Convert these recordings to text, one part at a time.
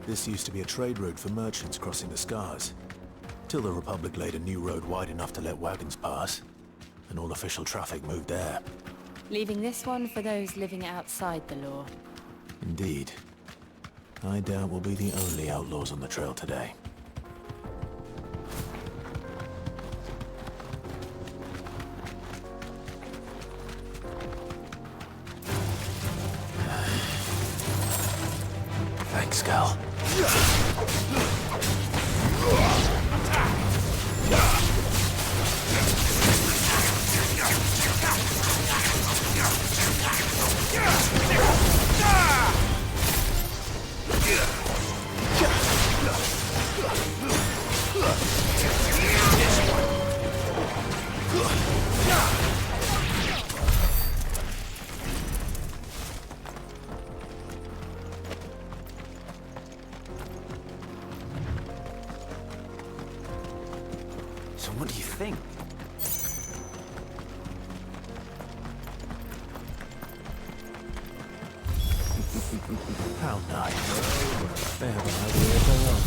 This used to be a trade route for merchants crossing the Scars, till the Republic laid a new road wide enough to let wagons pass, and all official traffic moved there. Leaving this one for those living outside the law. Indeed. I doubt we'll be the only outlaws on the trail today. Thanks, Gal. So what do you think? How nice. They have an idea of their own.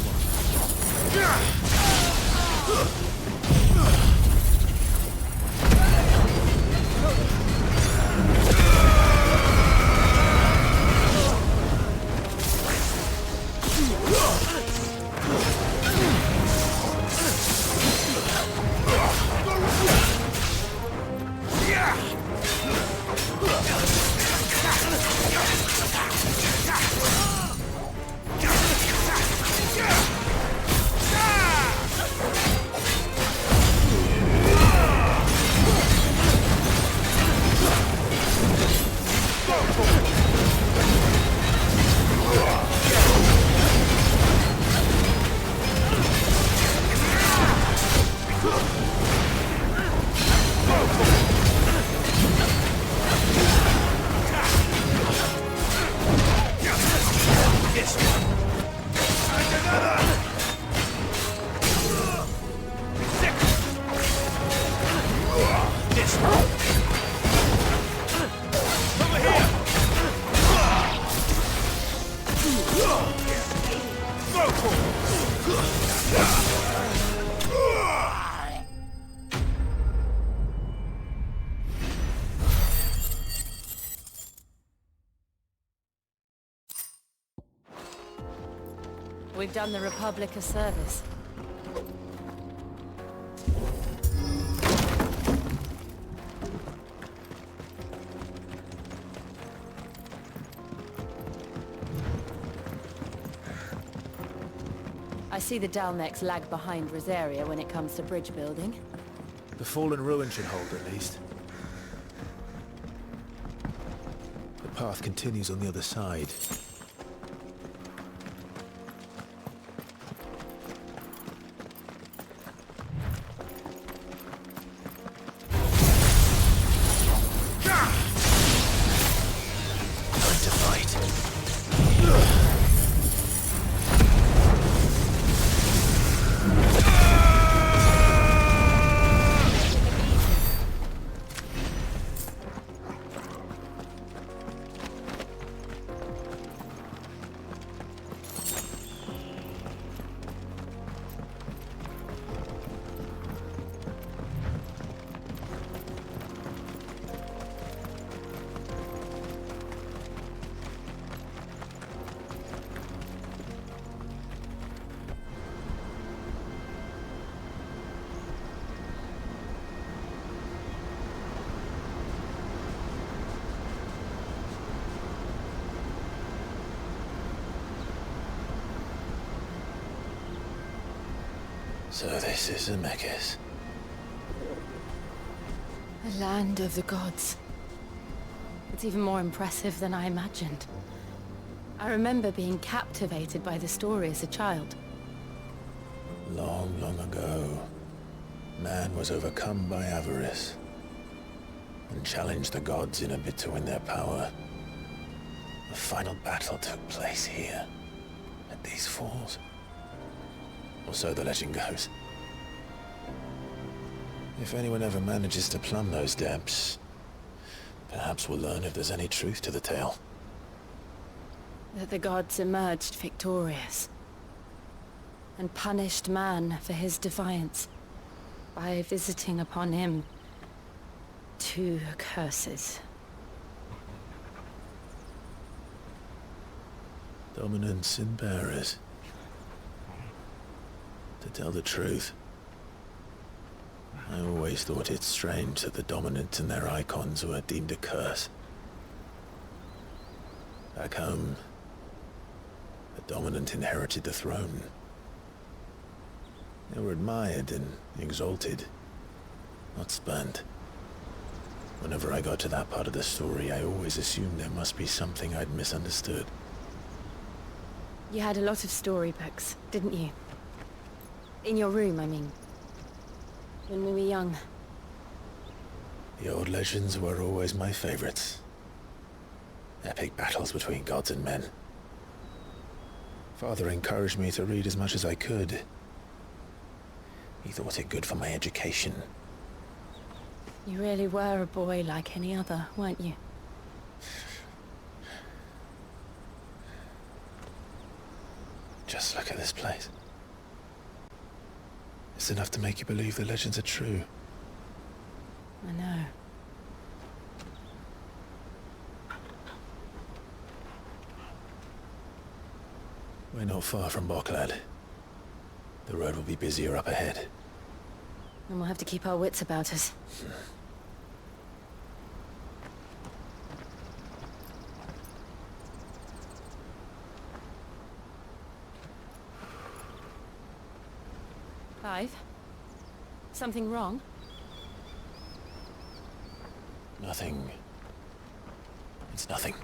We've done the Republic a service. I see the Dalnecs lag behind Rosaria when it comes to bridge building. The fallen ruin should hold at least. The path continues on the other side. So this is Zemeckis. The land of the gods. It's even more impressive than I imagined. I remember being captivated by the story as a child. Long, long ago, man was overcome by avarice and challenged the gods in a bid to win their power. The final battle took place here, at these falls. Or so the legend goes. If anyone ever manages to plumb those depths, perhaps we'll learn if there's any truth to the tale. that the gods emerged victorious and punished man for his defiance by visiting upon him 2 curses. Dominants and bearers. To tell the truth, I always thought it strange that the dominant and their icons were deemed a curse. Back home, the dominant inherited the throne. They were admired and exalted, not spurned. Whenever I got to that part of the story, I always assumed there must be something I'd misunderstood. You had a lot of storybooks, didn't you? In your room, I mean. When we were young. The old legends were always my favorites. Epic battles between gods and men. Father encouraged me to read as much as I could. He thought it good for my education. You really were a boy like any other, weren't you? Just look at this place. It's enough to make you believe the legends are true. I know. We're not far from Boklad. The road will be busier up ahead. And we'll have to keep our wits about us. Clive? Something wrong? Nothing. It's nothing.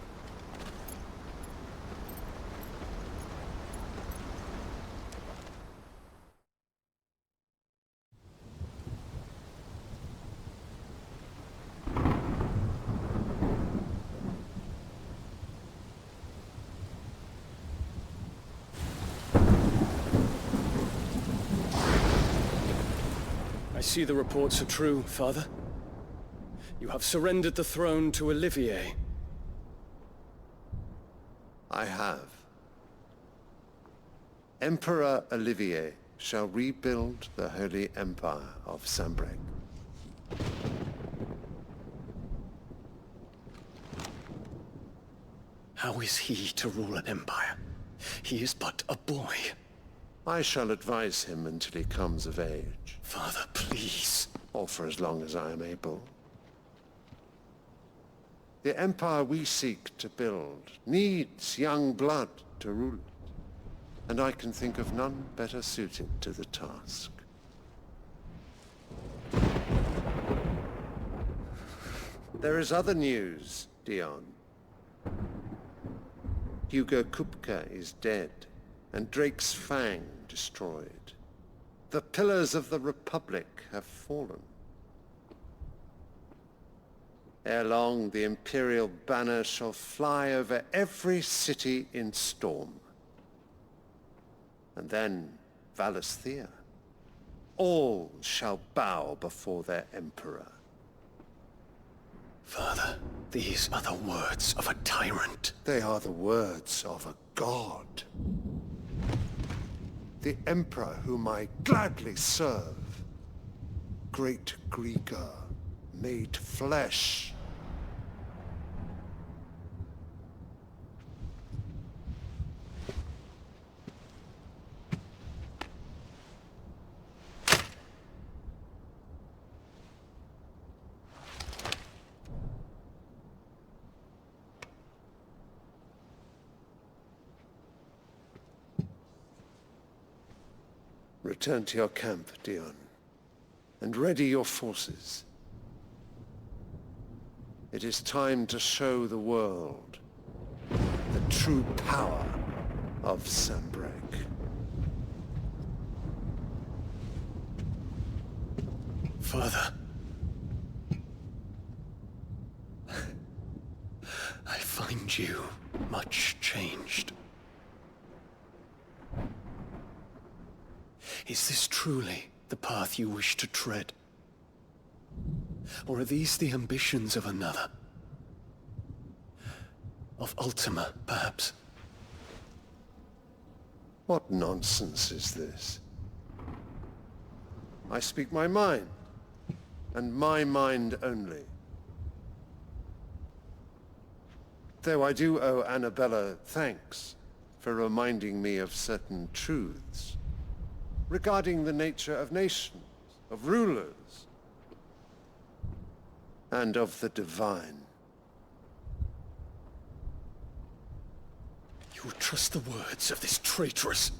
I see the reports are true, Father. You have surrendered the throne to Olivier. I have. Emperor Olivier shall rebuild the Holy Empire of Sanbreque. How is he to rule an empire? He is but a boy. I shall advise him until he comes of age, Father, please. or for as long as I am able. The empire we seek to build needs young blood to rule it, and I can think of none better suited to the task. There is other news, Dion. Hugo Kupka is dead, and Drake's Fang destroyed. The pillars of the Republic have fallen. Ere long, the Imperial banner shall fly over every city in Storm. And then, Valisthea. All shall bow before their Emperor. Father, these are the words of a tyrant. They are the words of a god. The Emperor whom I gladly serve. Great Greager, made flesh. Return to your camp, Dion, and ready your forces. It is time to show the world the true power of Sanbreque. Father. I find you much changed. Is this truly the path you wish to tread? Or are these the ambitions of another? Of Ultima, perhaps? What nonsense is this? I speak my mind, and my mind only. Though I do owe Annabella thanks for reminding me of certain truths regarding the nature of nations, of rulers, and of the divine. You trust the words of this traitress?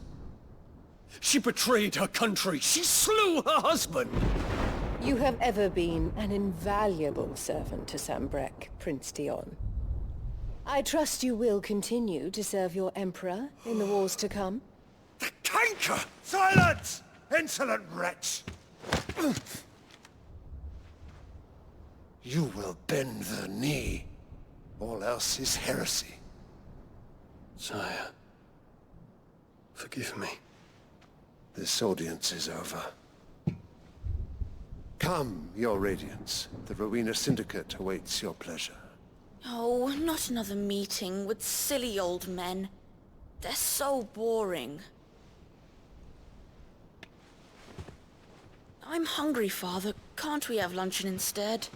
She betrayed her country. She slew her husband. You have ever been an invaluable servant to Sambrek, Prince Dion. I trust you will continue to serve your Emperor in the wars to come. The canker! Silence! Insolent wretch! You will bend the knee. All else is heresy. Sire, forgive me. This audience is over. Come, your Radiance. The Rowena Syndicate awaits your pleasure. Oh, not another meeting with silly old men. They're so boring. I'm hungry, Father. Can't we have luncheon instead?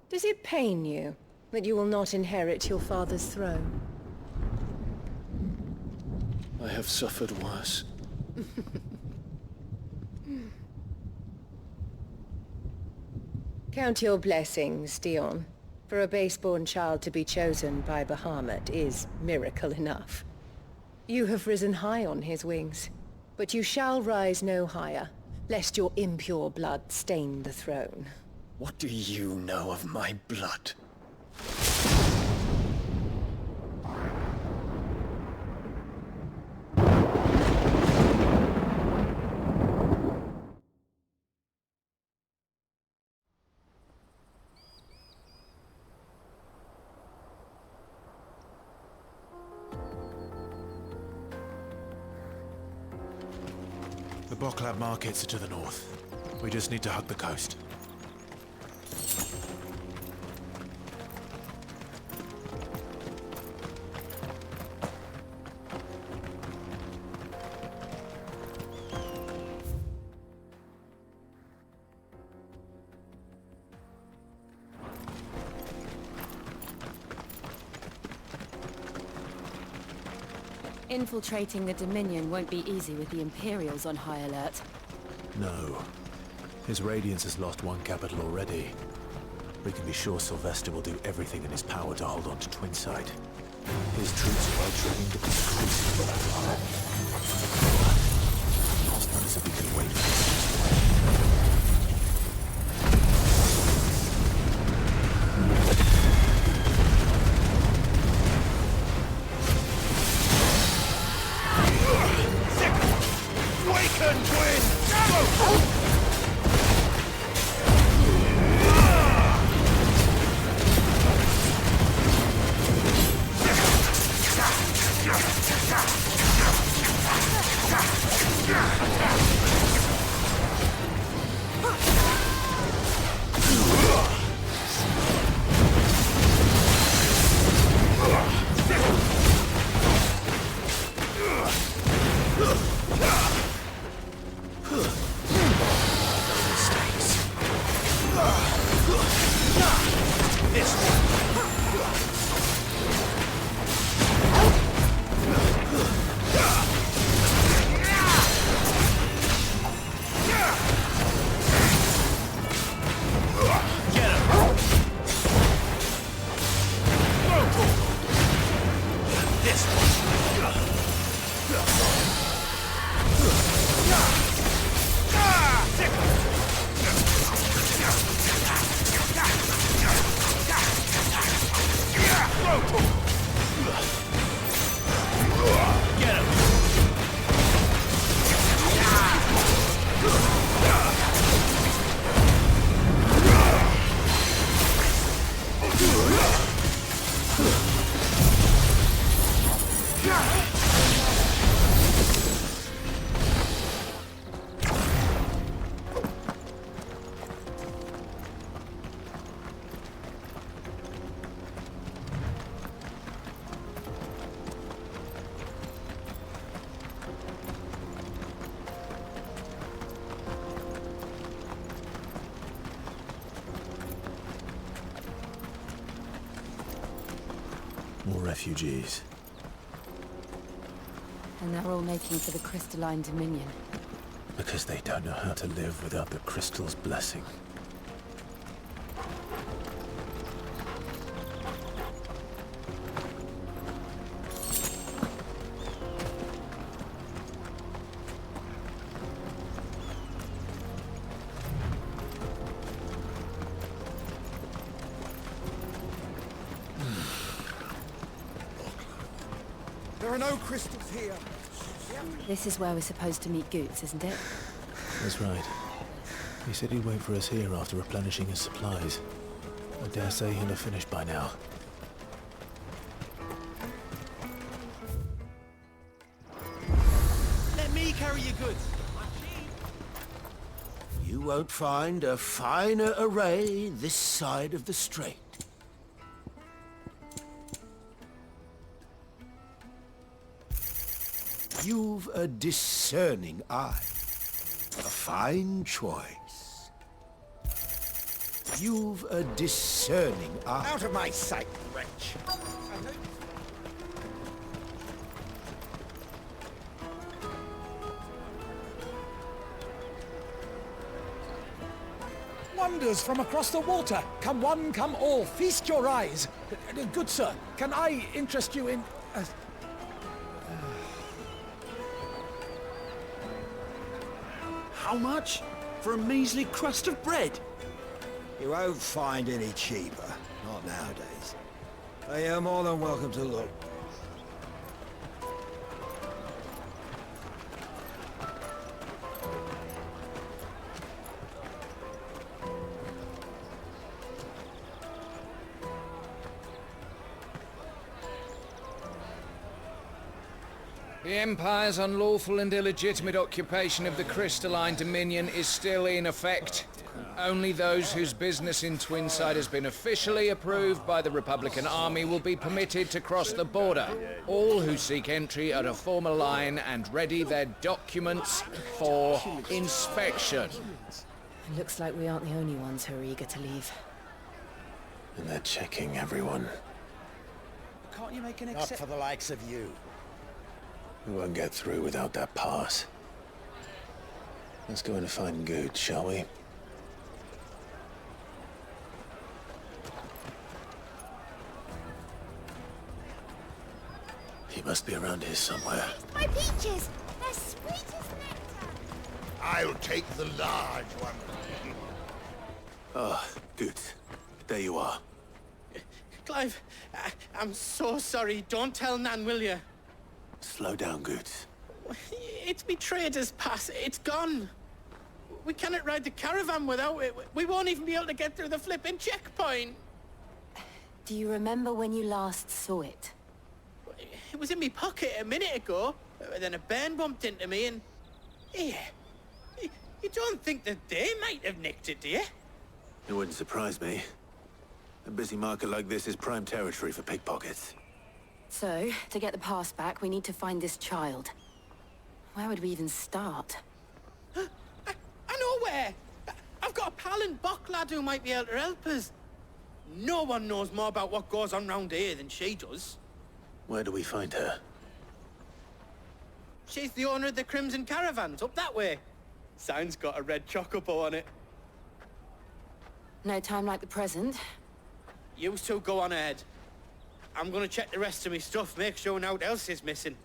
Does it pain you that you will not inherit your father's throne? I have suffered worse. Count your blessings, Dion. For a base-born child to be chosen by Bahamut is miracle enough. You have risen high on his wings, but you shall rise no higher, lest your impure blood stain the throne. What do you know of my blood? The Boklab markets are to the north. We just need to hug the coast. Infiltrating the Dominion won't be easy with the Imperials on high alert. No. His Radiance has lost one capital already. We can be sure Sylvester will do everything in his power to hold on to Twinside. His troops are well trained and increasingly battle. It's not as if we can wait for this. refugees. And they're all making for the crystalline dominion. Because they don't know how to live without the crystal's blessing. There are no crystals here. This is where we're supposed to meet Goots, isn't it? That's right. He said he'd wait for us here after replenishing his supplies. I dare say he'll have finished by now. Let me carry your goods. You won't find a finer array this side of the strait. You've a discerning eye. A fine choice. You've a discerning eye. Out of my sight, wretch. Wonders from across the water. Come one, come all. Feast your eyes. Good sir, can I interest you in... How much? For a measly crust of bread? You won't find any cheaper. Not nowadays. But you're more than welcome to look. The Empire's unlawful and illegitimate occupation of the crystalline dominion is still in effect. Only those whose business in Twinside has been officially approved by the Republican Army will be permitted to cross the border. All who seek entry are to form a line and ready their documents for inspection. It looks like we aren't the only ones who are eager to leave. And they're checking everyone. Can't you make an Not for the likes of you. We won't get through without that pass. Let's go in and find Good, shall we? He must be around here somewhere. My peaches! They're sweet as nectar! I'll take the large one. Ah, Good. There you are. Clive, I'm so sorry. Don't tell Nan, will you? Slow down, Good. It's me trader's pass. It's gone. We cannot ride the caravan without it. We won't even be able to get through the flipping checkpoint. Do you remember when you last saw it? It was in my pocket a minute ago. Then a bairn bumped into me and... Yeah. You don't think that they might have nicked it, do you? It wouldn't surprise me. A busy market like this is prime territory for pickpockets. So, to get the pass back, we need to find this child. Where would we even start? I know where! I've got a pal in Bock lad who might be able to help us. No one knows more about what goes on round here than she does. Where do we find her? She's the owner of the Crimson Caravans, up that way. Sign's got a red chocobo on it. No time like the present. You two go on ahead. I'm gonna check the rest of my stuff, make sure naught else is missing.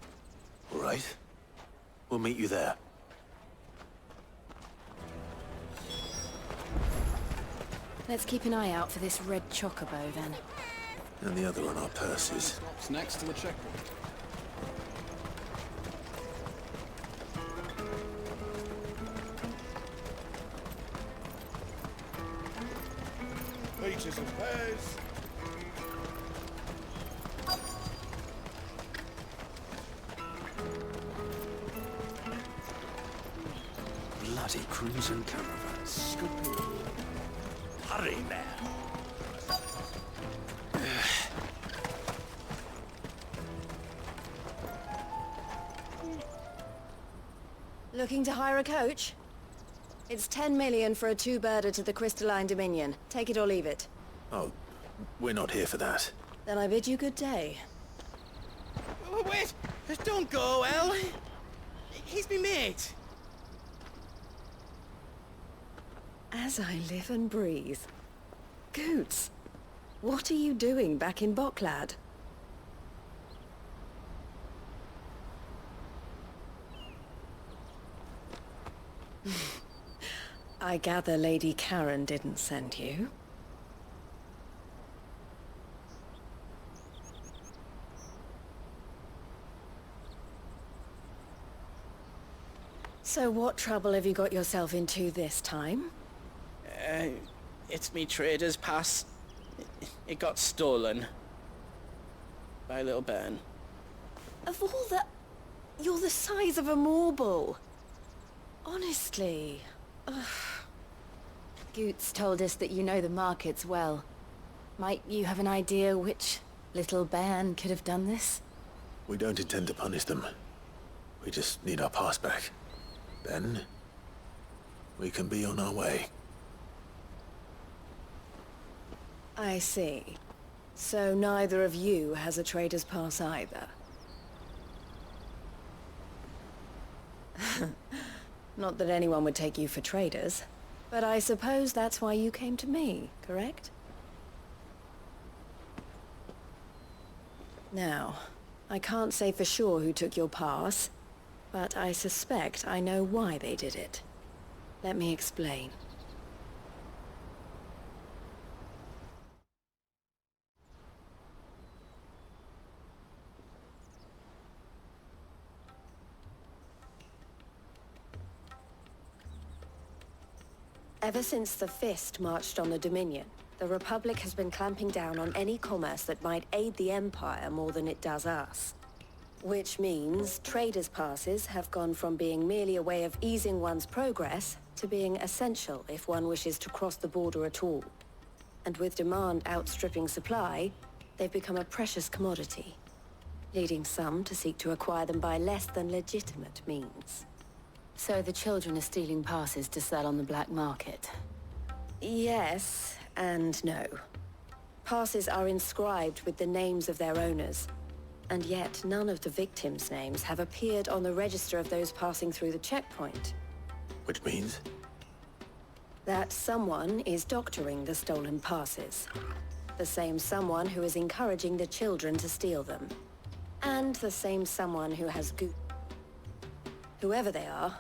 All right. We'll meet you there. Let's keep an eye out for this red chocobo, then. And the other on our purses. Stops next to the checkpoint. Peaches and pears. Bloody Crimson Caravans. Scooping. Hurry, man. Looking to hire a coach? It's 10 million for a two-birder to the Crystalline Dominion. Take it or leave it. Oh, we're not here for that. Then I bid you good day. wait! Don't go, El. He's me mate. As I live and breathe. Goots, what are you doing back in Boklad? I gather Lady Karen didn't send you. So what trouble have you got yourself into this time? It's me trader's pass. It got stolen. By little Ben. Of all the... You're the size of a marble. Honestly. Ugh. Goots told us that you know the markets well. Might you have an idea which little bairn could have done this? We don't intend to punish them. We just need our pass back. Then, we can be on our way. I see. So neither of you has a trader's pass either. Not that anyone would take you for traders, but I suppose that's why you came to me, correct? Now, I can't say for sure who took your pass, but I suspect I know why they did it. Let me explain. Ever since the Fist marched on the Dominion, the Republic has been clamping down on any commerce that might aid the Empire more than it does us. Which means traders' passes have gone from being merely a way of easing one's progress to being essential if one wishes to cross the border at all. And with demand outstripping supply, they've become a precious commodity, leading some to seek to acquire them by less than legitimate means. So the children are stealing passes to sell on the black market? Yes and no. Passes are inscribed with the names of their owners, and yet none of the victims' names have appeared on the register of those passing through the checkpoint. Which means? That someone is doctoring the stolen passes. The same someone who is encouraging the children to steal them. And the same someone who has whoever they are,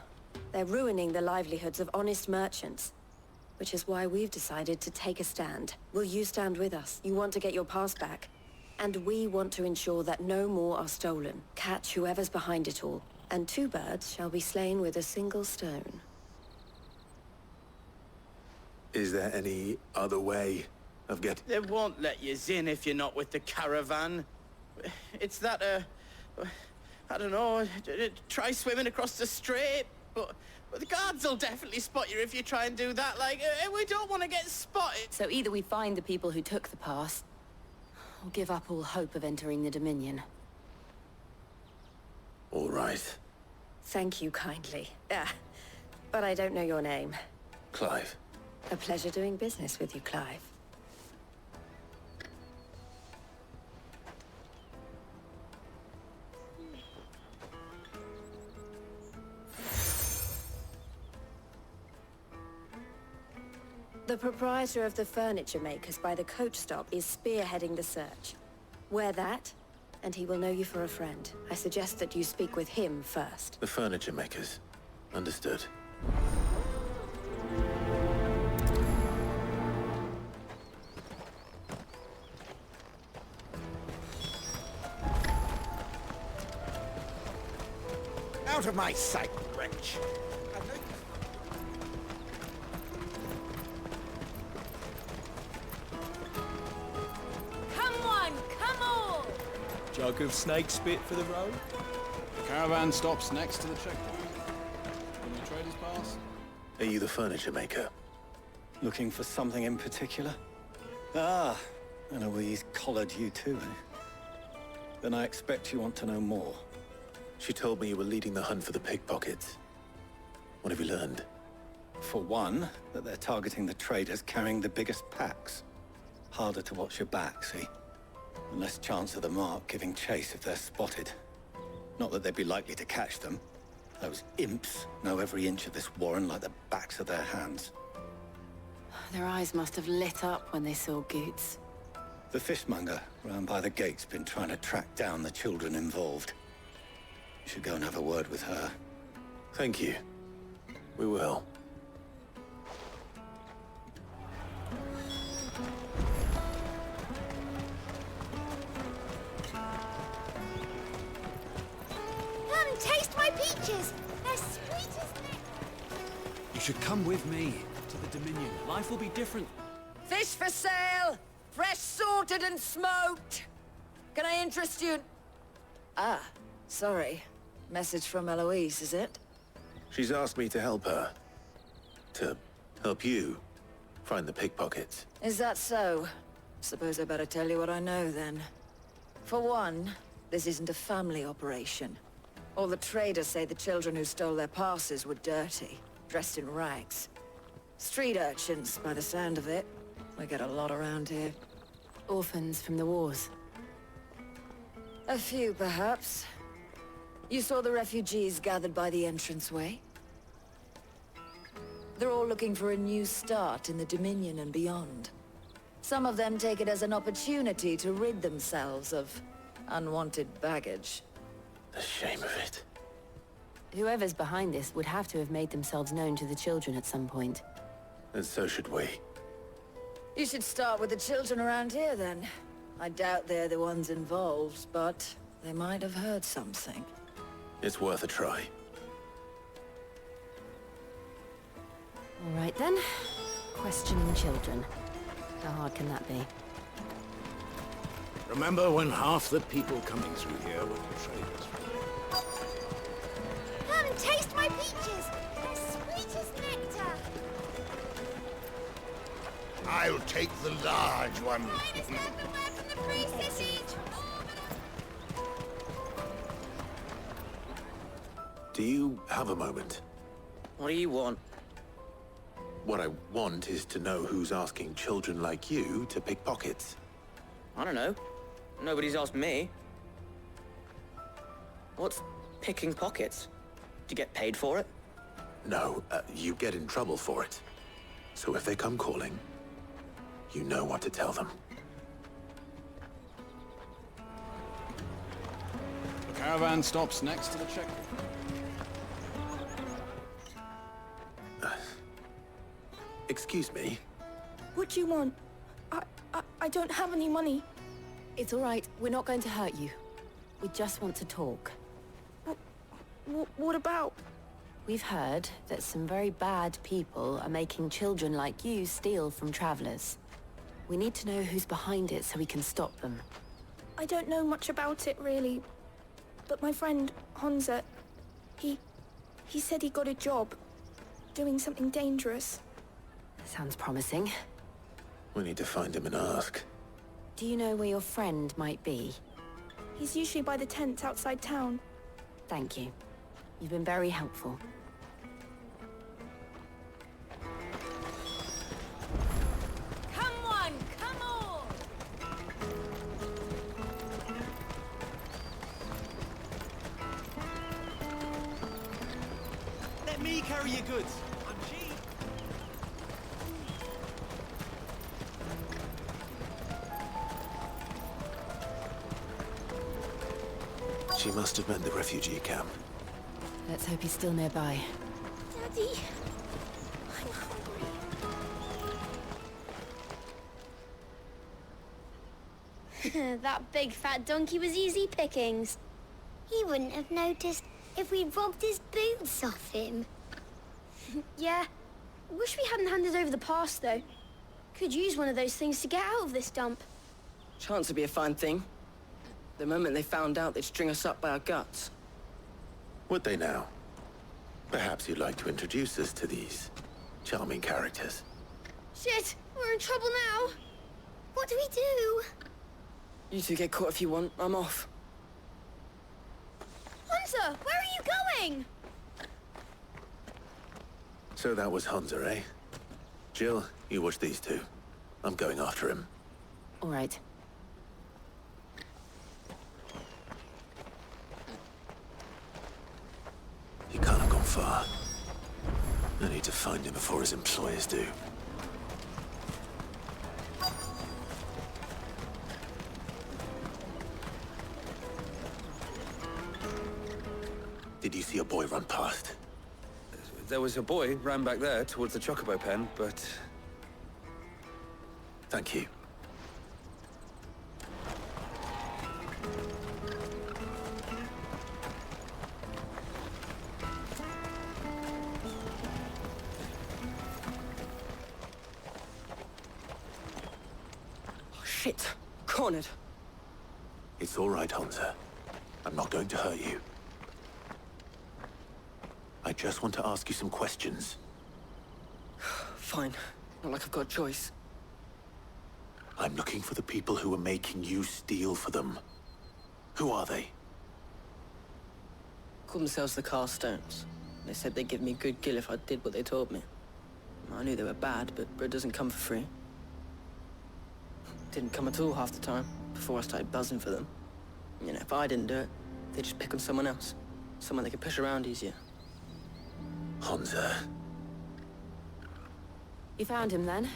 they're ruining the livelihoods of honest merchants. Which is why we've decided to take a stand. Will you stand with us? You want to get your pass back. And we want to ensure that no more are stolen. Catch whoever's behind it all. And 2 birds shall be slain with a single stone. Is there any other way of getting... They won't let you in if you're not with the caravan. It's that, I don't know, try swimming across the strait, but the guards will definitely spot you if you try and do that. Like, we don't want to get spotted. So either we find the people who took the pass, or give up all hope of entering the Dominion. All right. Thank you kindly. But I don't know your name. Clive. A pleasure doing business with you, Clive. The proprietor of the furniture makers by the coach stop is spearheading the search. Wear that, and he will know you for a friend. I suggest that you speak with him first. The furniture makers. Understood. Out of my sight, wretch! Jug of snake spit for the road? The caravan stops next to the checkpoint. Can you trader's pass? Are you the furniture maker? Looking for something in particular? Ah, and Eloise collared you too, eh? Then I expect you want to know more. She told me you were leading the hunt for the pickpockets. What have you learned? For one, that they're targeting the traders carrying the biggest packs. Harder to watch your back, see? And less chance of the mark giving chase if they're spotted. Not that they'd be likely to catch them. Those imps know every inch of this warren like the backs of their hands. Their eyes must have lit up when they saw Goots. The fishmonger round by the gate's been trying to track down the children involved. You should go and have a word with her. Thank you. We will. Come, taste my peaches! They're sweet as nectar! You should come with me to the Dominion. Life will be different. Fish for sale! Fresh sorted and smoked! Can I interest you? Ah, sorry. Message from Eloise, is it? She's asked me to help her. To help you find the pickpockets. Is that so? Suppose I better tell you what I know, then. For one, this isn't a family operation. All the traders say the children who stole their passes were dirty, dressed in rags. Street urchins, by the sound of it. We get a lot around here. Orphans from the wars. A few, perhaps. You saw the refugees gathered by the entranceway? They're all looking for a new start in the Dominion and beyond. Some of them take it as an opportunity to rid themselves of unwanted baggage. The shame of it. Whoever's behind this would have to have made themselves known to the children at some point. And so should we. You should start with the children around here, then. I doubt they're the ones involved, but they might have heard something. It's worth a try. All right, then. Questioning children. How hard can that be? Remember when half the people coming through here were traders? Come, taste my peaches! They're sweet as nectar! I'll take the large one. Finest everywhere from the Free City! Do you have a moment? What do you want? What I want is to know who's asking children like you to pick pockets. I don't know. Nobody's asked me. What's picking pockets? Do you get paid for it? No, you get in trouble for it. So if they come calling, you know what to tell them. The caravan stops next to the checkpoint. Excuse me? What do you want? I don't have any money. It's all right. We're not going to hurt you. We just want to talk. What about? We've heard that some very bad people are making children like you steal from travelers. We need to know who's behind it so we can stop them. I don't know much about it, really. But my friend, Honza, he said he got a job doing something dangerous. Sounds promising. We need to find him and ask. Do you know where your friend might be? He's usually by the tents outside town. Thank you. You've been very helpful. Come on, come on! Let me carry your goods. I'm cheap. She must have meant the refugee camp. Let's hope he's still nearby. Daddy, I'm hungry. That big fat donkey was easy pickings. He wouldn't have noticed if we'd robbed his boots off him. Yeah. Wish we hadn't handed over the pass, though. Could use one of those things to get out of this dump. Chance would be a fine thing. The moment they found out, they'd string us up by our guts. Would they now? Perhaps you'd like to introduce us to these charming characters. Shit, we're in trouble now. What do we do? You two get caught if you want. I'm off. Hunter, where are you going? So that was Hunter, eh? Jill, you watch these two. I'm going after him. All right. I need to find him before his employers do. Did you see a boy run past? There was a boy ran back there towards the chocobo pen, but... Thank you. Shit! Cornered. It's all right, Hansa. I'm not going to hurt you. I just want to ask you some questions. Fine. Not like I've got a choice. I'm looking for the people who are making you steal for them. Who are they? Called themselves the Carstones. They said they'd give me good gill if I did what they told me. I knew they were bad, but bread doesn't come for free. Didn't come at all half the time, before I started buzzing for them. You know, if I didn't do it, they'd just pick on someone else. Someone they could push around easier. Hansa. You found him then?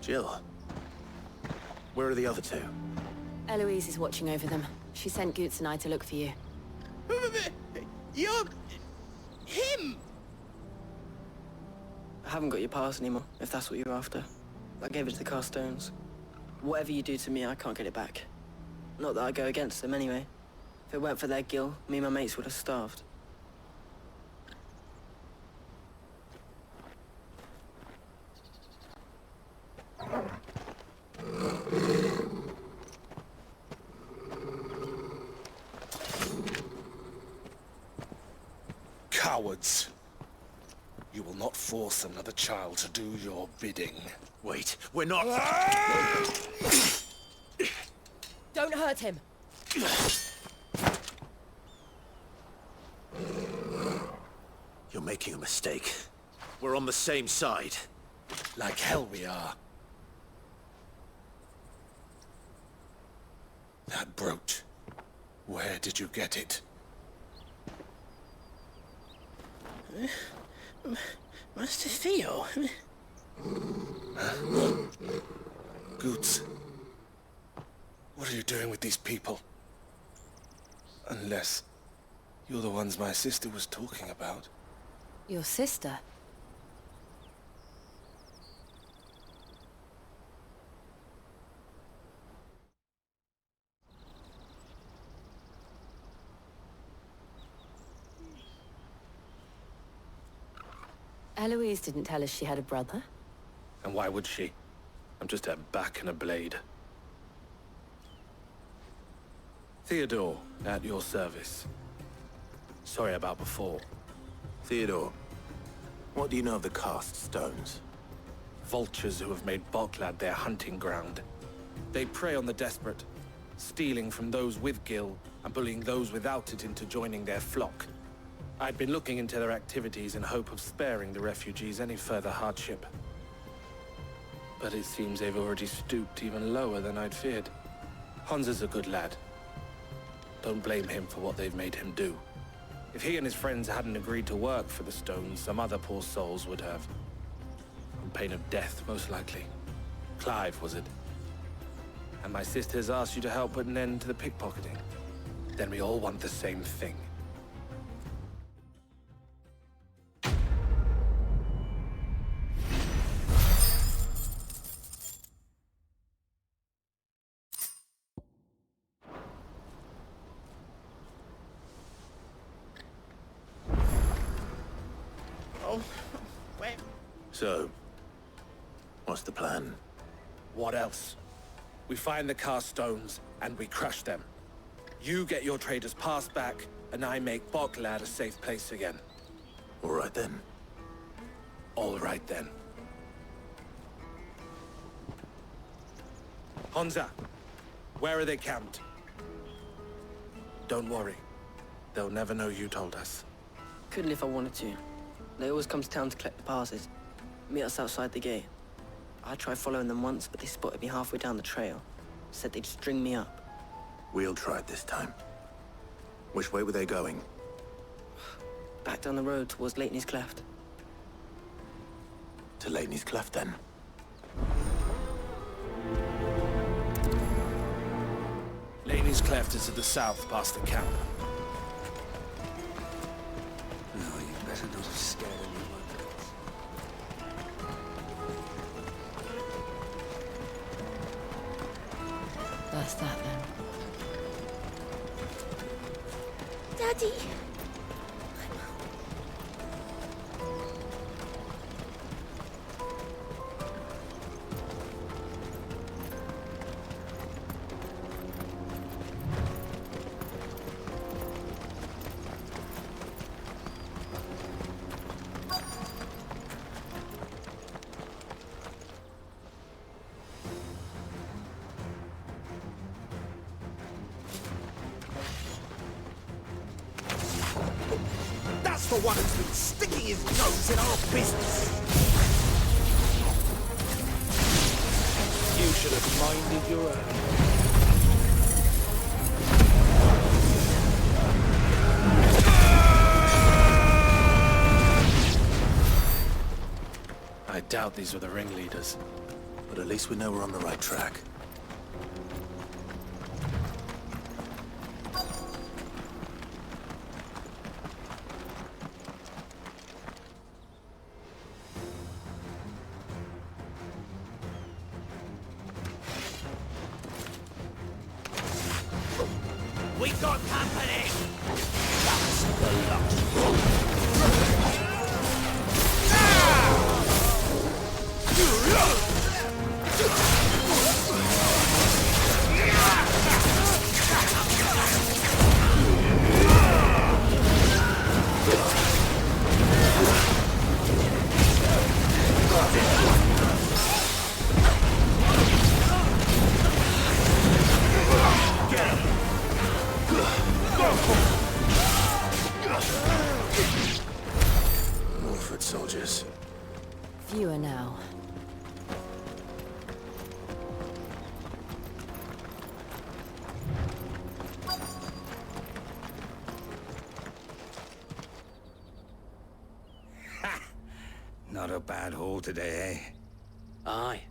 Jill. Where are the other two? Eloise is watching over them. She sent Goots and I to look for you. You're... him! I haven't got your pass anymore, if that's what you're after. I gave it to the Carstones. Whatever you do to me, I can't get it back. Not that I go against them anyway. If it weren't for their gill, me and my mates would have starved. Cowards. You will not force another child to do your bidding. Wait, we're not... Don't hurt him. You're making a mistake. We're on the same side. Like hell we are. That brooch. Where did you get it? Master Theo? Goots. What are you doing with these people? Unless you're the ones my sister was talking about. Your sister? Eloise didn't tell us she had a brother. And why would she? I'm just her back and a blade. Theodore, at your service. Sorry about before. Theodore, what do you know of the Cast Stones? Vultures who have made Boklad their hunting ground. They prey on the desperate, stealing from those with gil and bullying those without it into joining their flock. I'd been looking into their activities in hope of sparing the refugees any further hardship. But it seems they've already stooped even lower than I'd feared. Hansa's a good lad. Don't blame him for what they've made him do. If he and his friends hadn't agreed to work for the Stones, some other poor souls would have. On pain of death, most likely. Clive, was it? And my sisters asked you to help put an end to the pickpocketing. Then we all want the same thing. So, what's the plan? What else? We find the Carstones, and we crush them. You get your trader's pass back, and I make Boklad a safe place again. All right then. All right then. Hansa, where are they camped? Don't worry. They'll never know you told us. Couldn't if I wanted to. They always come to town to collect the passes. Meet us outside the gate. I tried following them once, but they spotted me halfway down the trail. Said they'd string me up. We'll try it this time. Which way were they going? Back down the road towards Leighton's Cleft. To Laney's Cleft, then. Laney's Cleft is to the south, past the camp. No, you better not have scared anyone. That's that then. Daddy! That's the one who's been sticking his nose in our business. You should have minded your own. I doubt these were the ringleaders. But at least we know we're on the right track. We got company! That's the lot. More foot soldiers. Fewer now. Not a bad haul today, eh? Aye.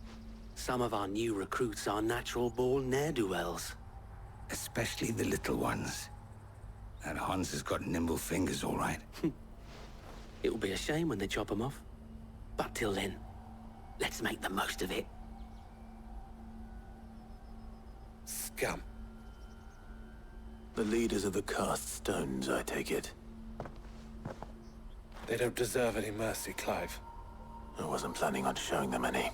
Some of our new recruits are natural-born ne'er-do-wells. Especially the little ones. That Hans has got nimble fingers, all right. It'll be a shame when they chop them off. But till then, let's make the most of it. Scum. The leaders of the cast stones, I take it. They don't deserve any mercy, Clive. I wasn't planning on showing them any.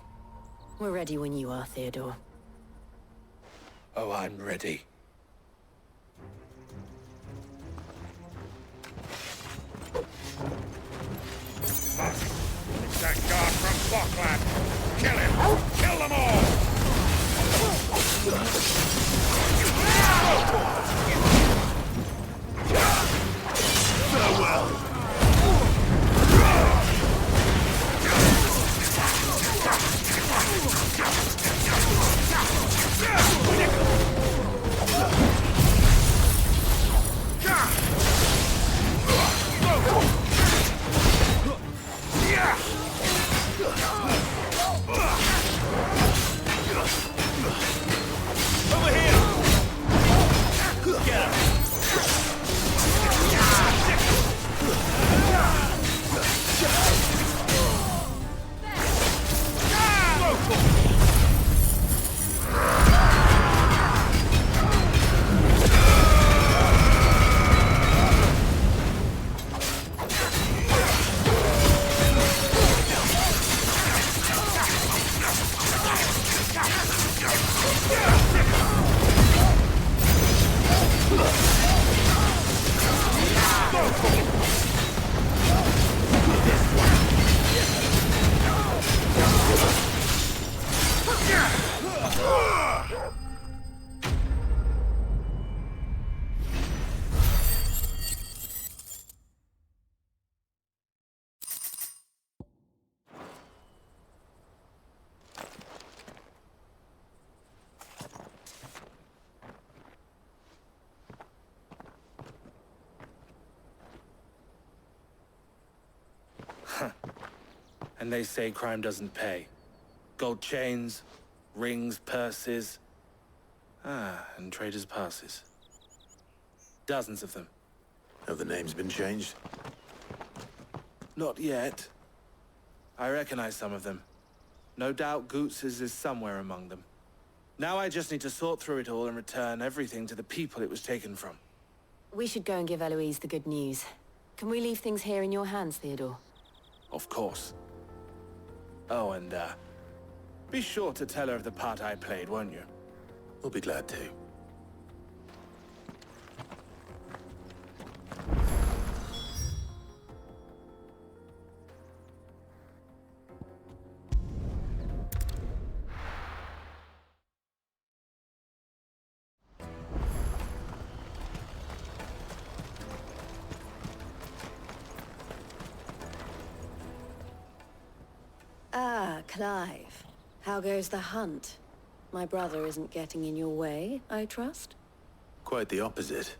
We're ready when you are, Theodore. Oh, I'm ready. It's that guard from Bocklad. Kill him! Kill them all! Farewell! Over here! Get him! And they say crime doesn't pay. Gold chains, rings, purses. And traders' passes. Dozens of them. Have the names been changed? Not yet. I recognize some of them. No doubt Goots's is somewhere among them. Now I just need to sort through it all and return everything to the people it was taken from. We should go and give Eloise the good news. Can we leave things here in your hands, Theodore? Of course. Oh, and, be sure to tell her of the part I played, won't you? We'll be glad to. Ah, Clive. How goes the hunt? My brother isn't getting in your way, I trust? Quite the opposite.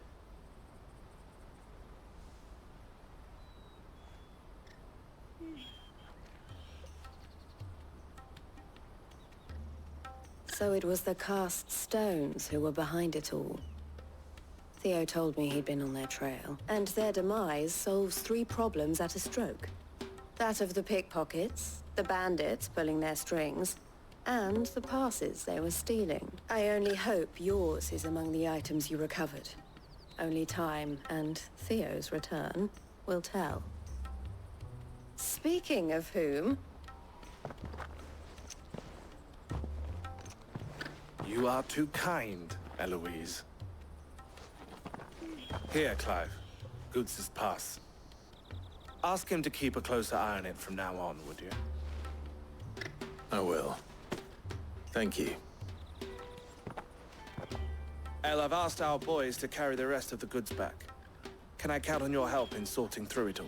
So it was the cast stones who were behind it all. Theo told me he'd been on their trail, and their demise solves 3 problems at a stroke. That of the pickpockets, the bandits pulling their strings, and the passes they were stealing. I only hope yours is among the items you recovered. Only time and Theo's return will tell. Speaking of whom... You are too kind, Eloise. Here, Clive. Goots's pass. Ask him to keep a closer eye on it from now on, would you? I will. Thank you. El, I've asked our boys to carry the rest of the goods back. Can I count on your help in sorting through it all?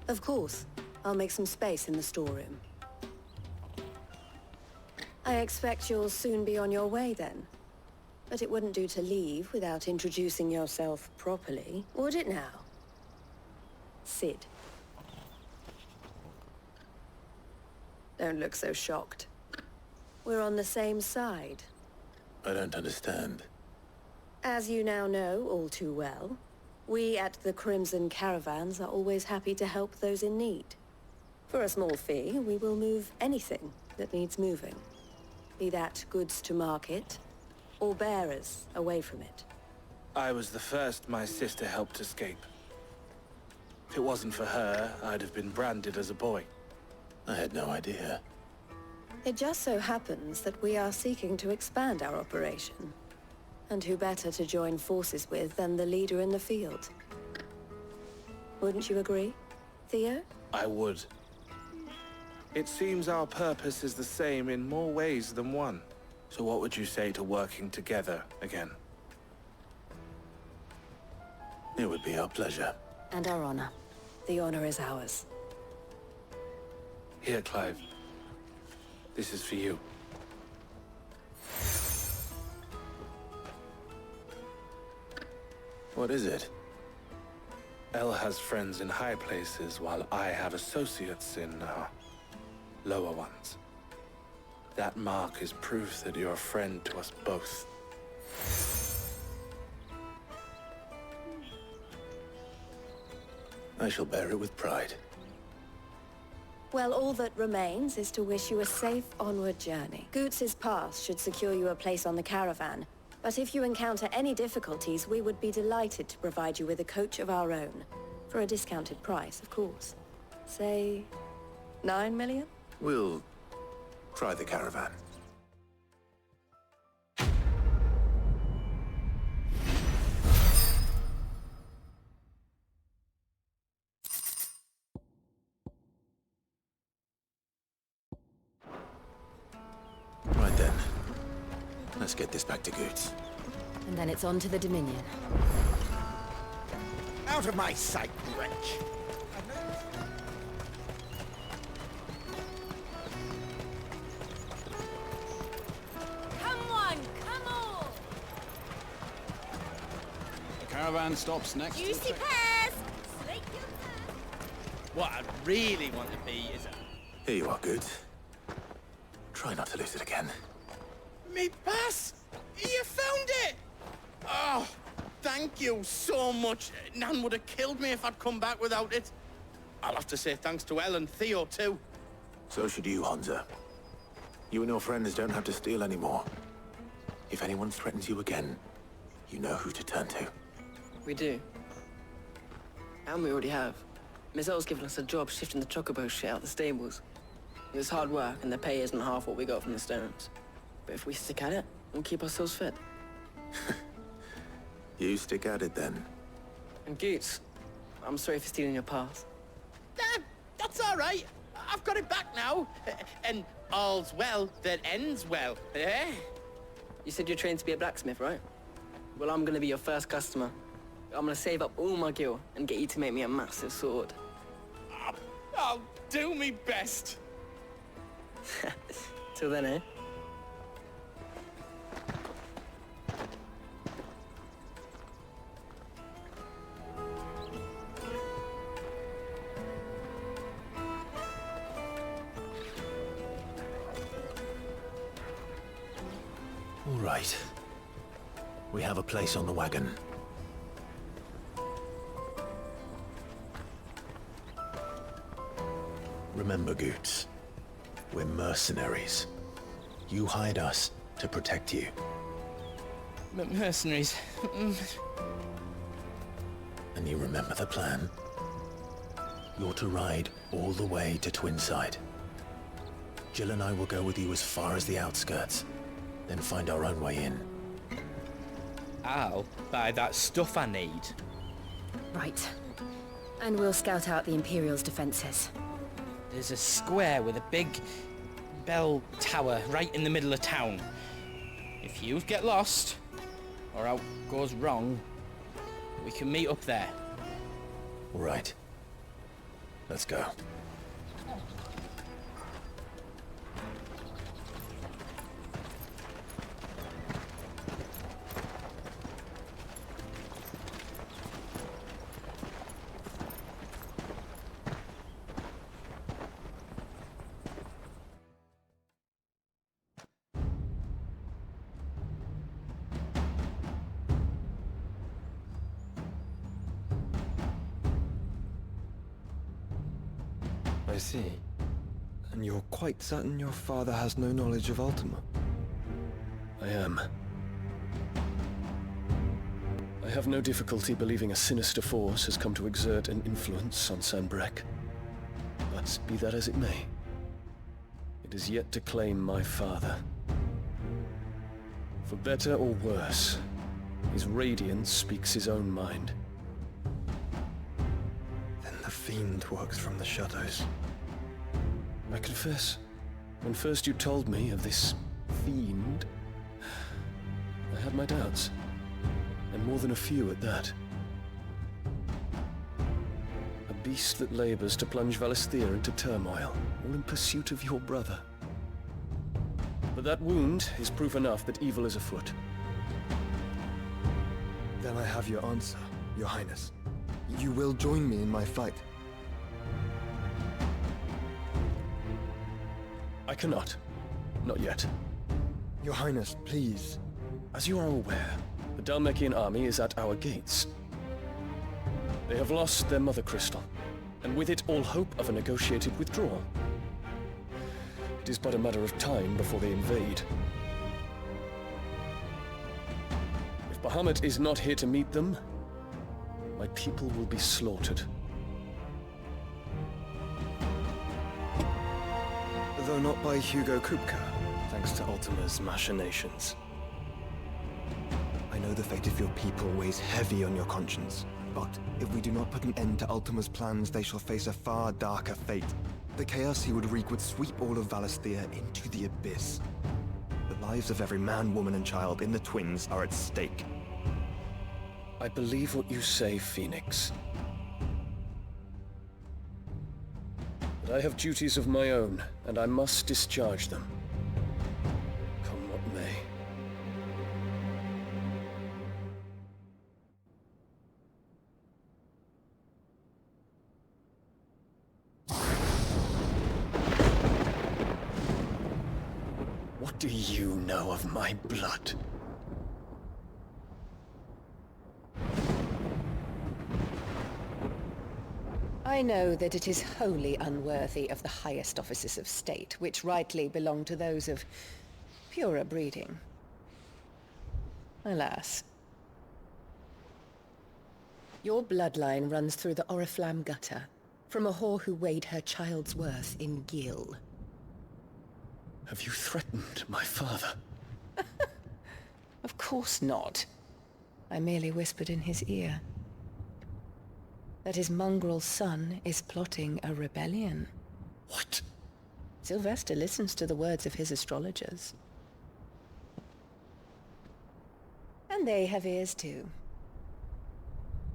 Of course. I'll make some space in the storeroom. I expect you'll soon be on your way then. But it wouldn't do to leave without introducing yourself properly, would it now? Sid. Don't look so shocked. We're on the same side. I don't understand. As you now know all too well, we at the Crimson Caravans are always happy to help those in need. For a small fee, we will move anything that needs moving. Be that goods to market, or bearers away from it. I was the first my sister helped escape. If it wasn't for her, I'd have been branded as a boy. I had no idea. It just so happens that we are seeking to expand our operation. And who better to join forces with than the leader in the field? Wouldn't you agree, Theo? I would. It seems our purpose is the same in more ways than one. So what would you say to working together again? It would be our pleasure. And our honor. The honor is ours. Here, Clive. This is for you. What is it? El has friends in high places, while I have associates in, lower ones. That mark is proof that you're a friend to us both. I shall bear it with pride. Well, all that remains is to wish you a safe onward journey. Goots's pass should secure you a place on the caravan, but if you encounter any difficulties, we would be delighted to provide you with a coach of our own. For a discounted price, of course. Say, 9 million? We'll try the caravan. Right then. Let's get this back to Goots. And then it's on to the Dominion. Out of my sight, wretch! Come on, come on! The caravan stops next to the Juicy check- pears! Slate your pears! What I really want to be is a Here you are, good. Try not to lose it again. Me pass! You found it! Oh, thank you so much. Nan would have killed me if I'd come back without it. I'll have to say thanks to Elle and Theo, too. So should you, Hansa. You and your friends don't have to steal anymore. If anyone threatens you again, you know who to turn to. We do. And we already have. Miss Earl's given us a job shifting the chocobo shit out the stables. It's hard work, and the pay isn't half what we got from the Stones. But if we stick at it, we'll keep ourselves fit. You stick at it, then. And Goots, I'm sorry for stealing your pass. That's all right. I've got it back now. And all's well that ends well, eh? You said you're trained to be a blacksmith, right? Well, I'm gonna be your first customer. I'm gonna save up all my gil and get you to make me a massive sword. I'll do me best. Till then, eh? All right. We have a place on the wagon. Remember, Goots, we're mercenaries. You hired us to protect you. Mercenaries. And you remember the plan? You're to ride all the way to Twinside. Jill and I will go with you as far as the outskirts, then find our own way in. I'll buy that stuff I need. Right. And we'll scout out the Imperial's defenses. There's a square with a big bell tower right in the middle of town. If you get lost, or out goes wrong, we can meet up there. Right. Let's go. I see. And you're quite certain your father has no knowledge of Ultima? I am. I have no difficulty believing a sinister force has come to exert an influence on Sanbreque. But be that as it may, it is yet to claim my father. For better or worse, his radiance speaks his own mind. Then the Fiend works from the shadows. I confess, when first you told me of this fiend, I had my doubts, and more than a few at that. A beast that labors to plunge Valisthea into turmoil, all in pursuit of your brother. But that wound is proof enough that evil is afoot. Then I have your answer, Your Highness. You will join me in my fight. I cannot. Not yet. Your Highness, please. As you are aware, the Dhalmekian army is at our gates. They have lost their mother crystal, and with it all hope of a negotiated withdrawal. It is but a matter of time before they invade. If Bahamut is not here to meet them, my people will be slaughtered. Though not by Hugo Kupka, thanks to Ultima's machinations. I know the fate of your people weighs heavy on your conscience, but if we do not put an end to Ultima's plans, they shall face a far darker fate. The chaos he would wreak would sweep all of Valisthea into the abyss. The lives of every man, woman, and child in the Twins are at stake. I believe what you say, Phoenix. But I have duties of my own, and I must discharge them. Come what may. do you know of my blood? I know that it is wholly unworthy of the highest offices of state, which rightly belong to those of purer breeding. Alas. Your bloodline runs through the Oriflamme gutter, from a whore who weighed her child's worth in gil. Have you threatened my father? Of course not. I merely whispered in his ear that his mongrel son is plotting a rebellion. What? Sylvester listens to the words of his astrologers. And they have ears too.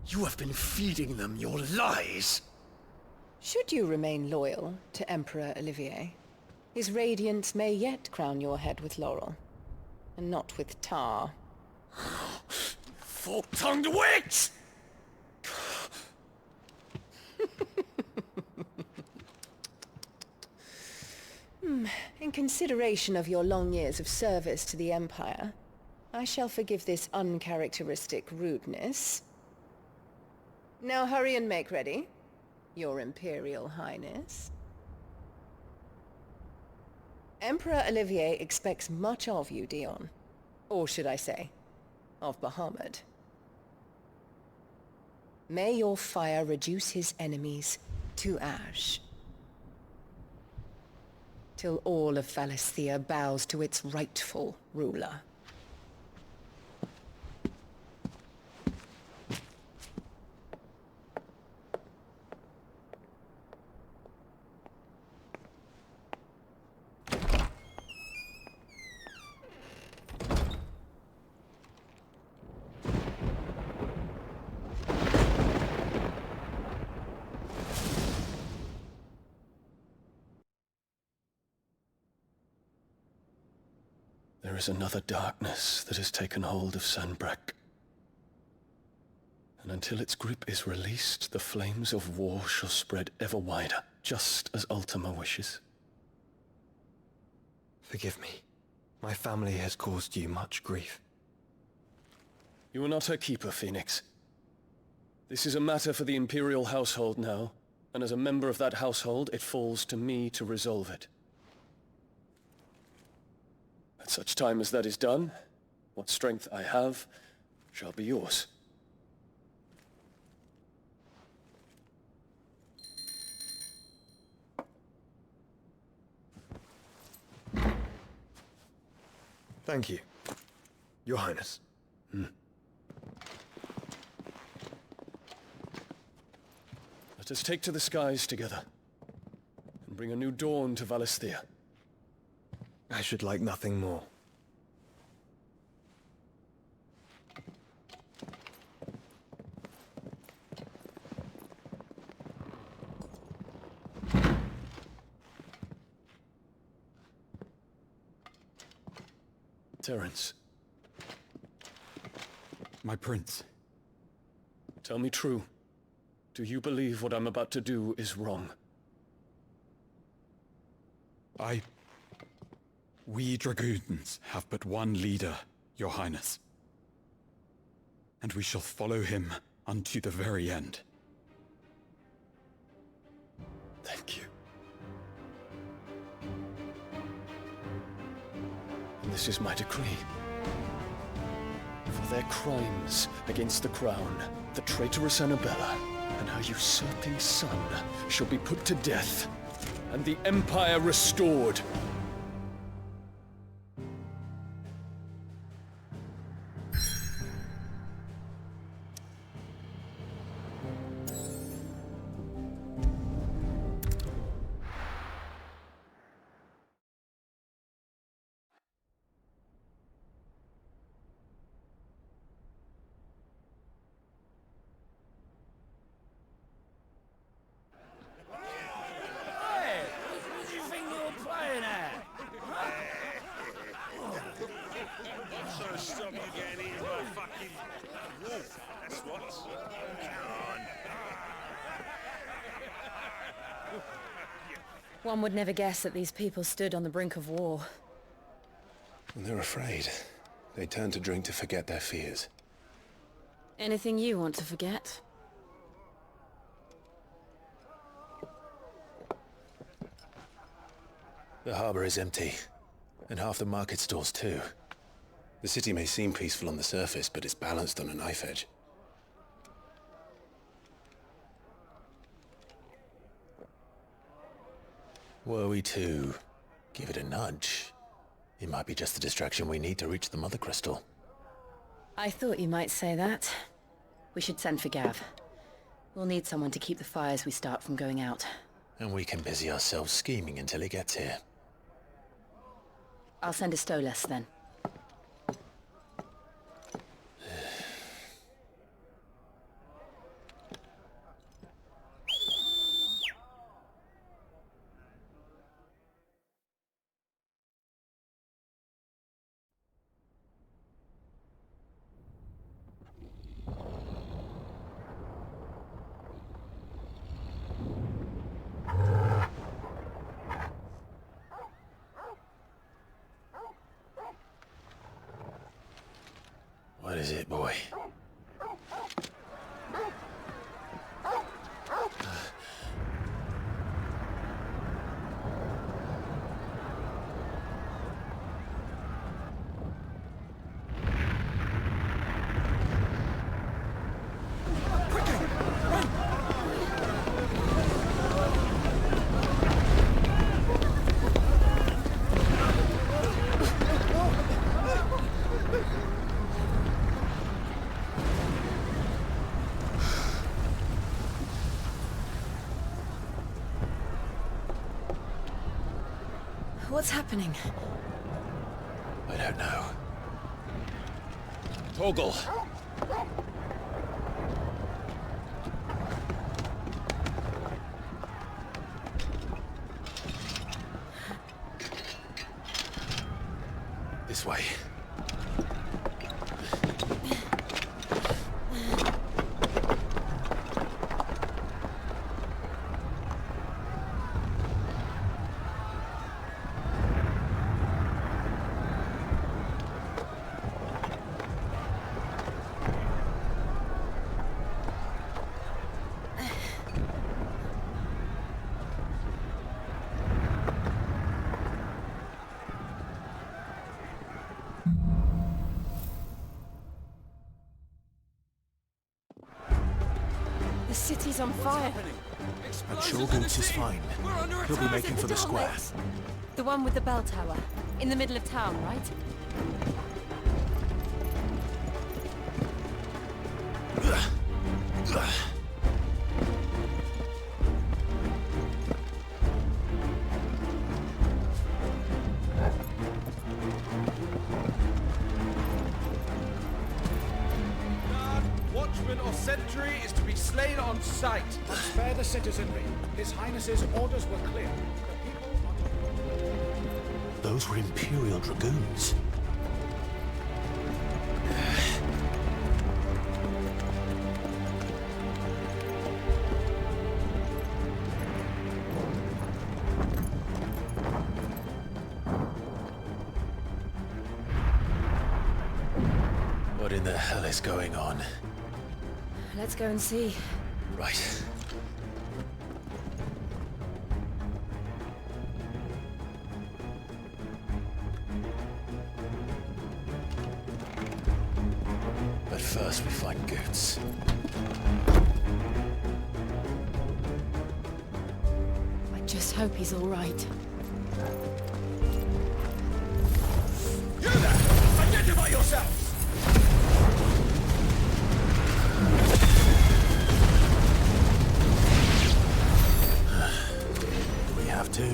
You have been feeding them your lies! Should you remain loyal to Emperor Olivier, his radiance may yet crown your head with laurel, and not with tar. Fork-tongued witch! In consideration of your long years of service to the Empire, I shall forgive this uncharacteristic rudeness. Now hurry and make ready, Your Imperial Highness. Emperor Olivier expects much of you, Dion. Or should I say, of Bahamut. May your fire reduce his enemies to ash, till all of Valisthea bows to its rightful ruler. There is another darkness that has taken hold of Sanbreque. And until its grip is released, the flames of war shall spread ever wider, just as Ultima wishes. Forgive me. My family has caused you much grief. You are not her keeper, Phoenix. This is a matter for the Imperial household now, and as a member of that household, it falls to me to resolve it. At such time as that is done, what strength I have shall be yours. Thank you, Your Highness. Let us take to the skies together, and bring a new dawn to Valisthea. I should like nothing more. Terence. My prince. Tell me true. Do you believe what I'm about to do is wrong? We dragoons have but one leader, Your Highness. And we shall follow him unto the very end. Thank you. And this is my decree. For their crimes against the crown, the traitorous Annabella and her usurping son shall be put to death, and the Empire restored. One would never guess that these people stood on the brink of war. And they're afraid. They turn to drink to forget their fears. Anything you want to forget? The harbor is empty, and half the market stalls too. The city may seem peaceful on the surface, but it's balanced on a knife edge. Were we to give it a nudge, it might be just the distraction we need to reach the Mother Crystal. I thought you might say that. We should send for Gav. We'll need someone to keep the fires we start from going out. And we can busy ourselves scheming until he gets here. I'll send a Stolas then. What is it, boy? What's happening? I don't know. Torgal! This way. The city's on fire. I'm sure Boots is fine. He'll be making for the square. The one with the bell tower. In the middle of town, right? Watchman or sentry is to be slain on sight. Spare the citizenry. His Highness's orders were clear. Those were Imperial Dragoons. What in the hell is going on? Let's go and see. Right. But first we find Goots. I just hope he's all right. You there! Identify yourselves! Do we have to?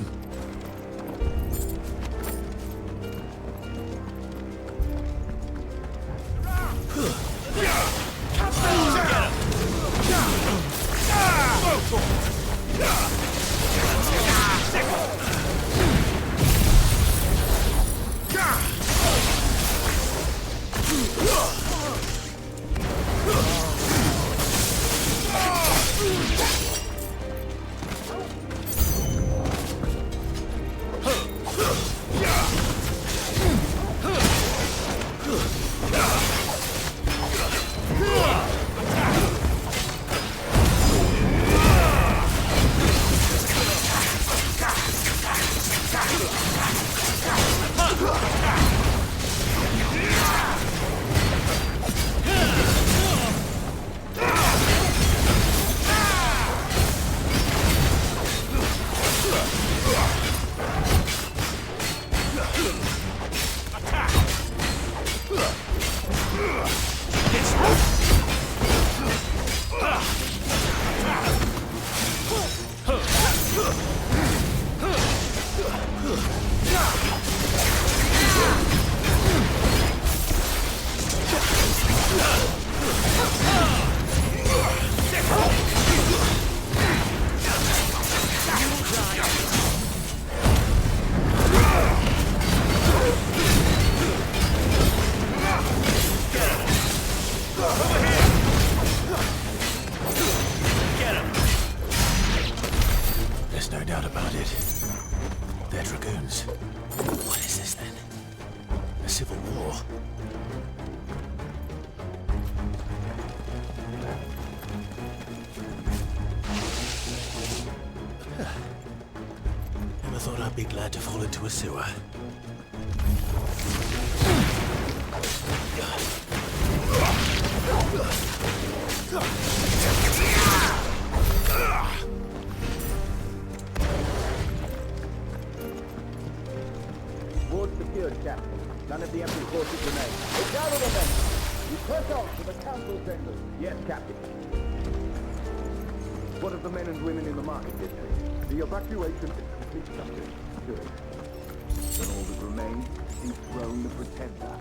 There's no doubt about it. They're dragoons. What is this then? A civil war? Never thought I'd be glad to fall into a sewer. Ward secured, Captain. None of the empty horses remain. Gather the men! You press on to the council chambers. Yes, Captain. What of the men and women in the market district? The evacuation is complete, Captain. Good. Then all that remains is dethrone the pretender.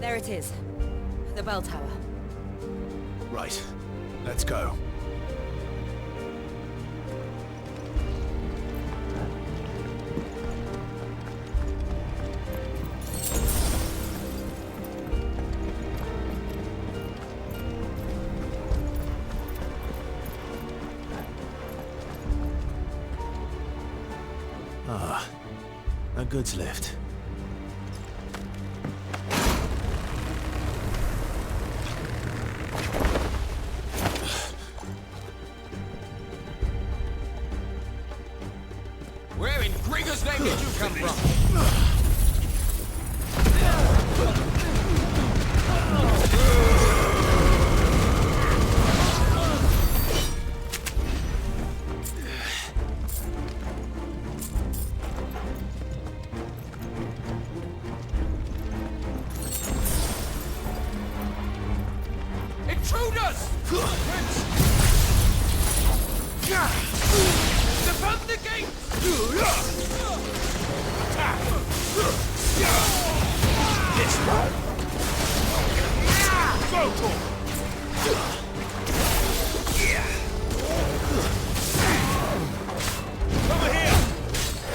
There it is. The bell tower. Right. Let's go. Ah, a goods lift. Where in Gregor's name did you come from? Intruders! Defend the gate! This way! Go to! Over here! Over here!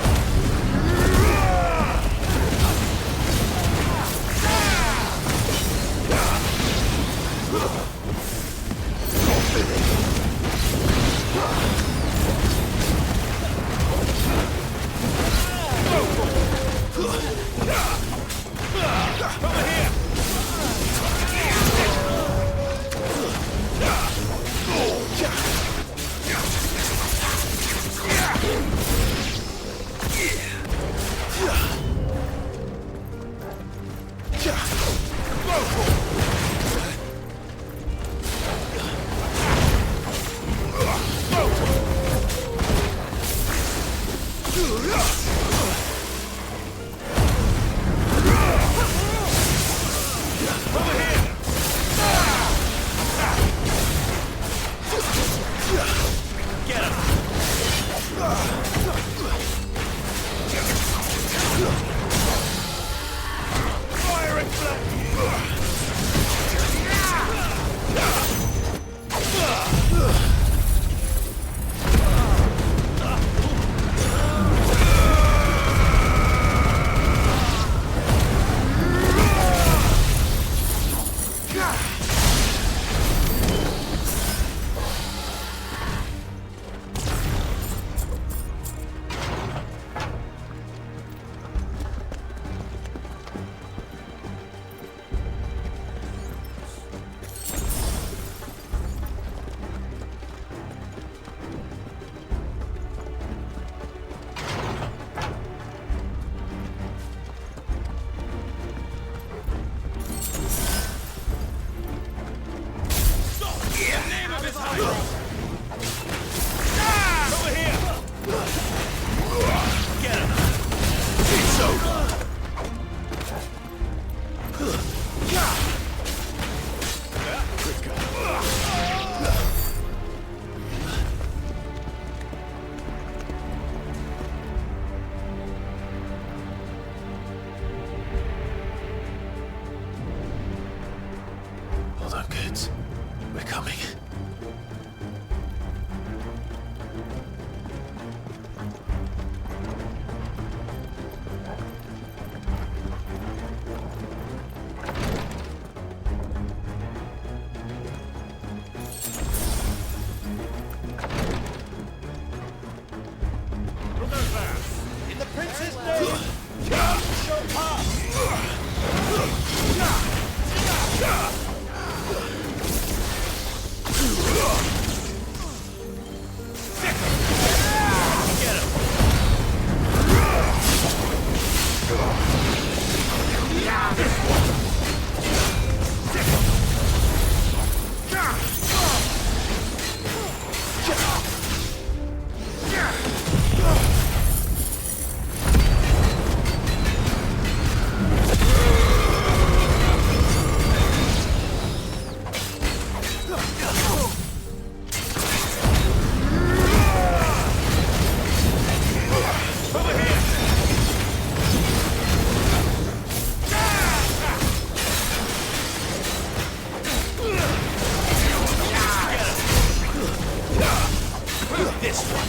This one.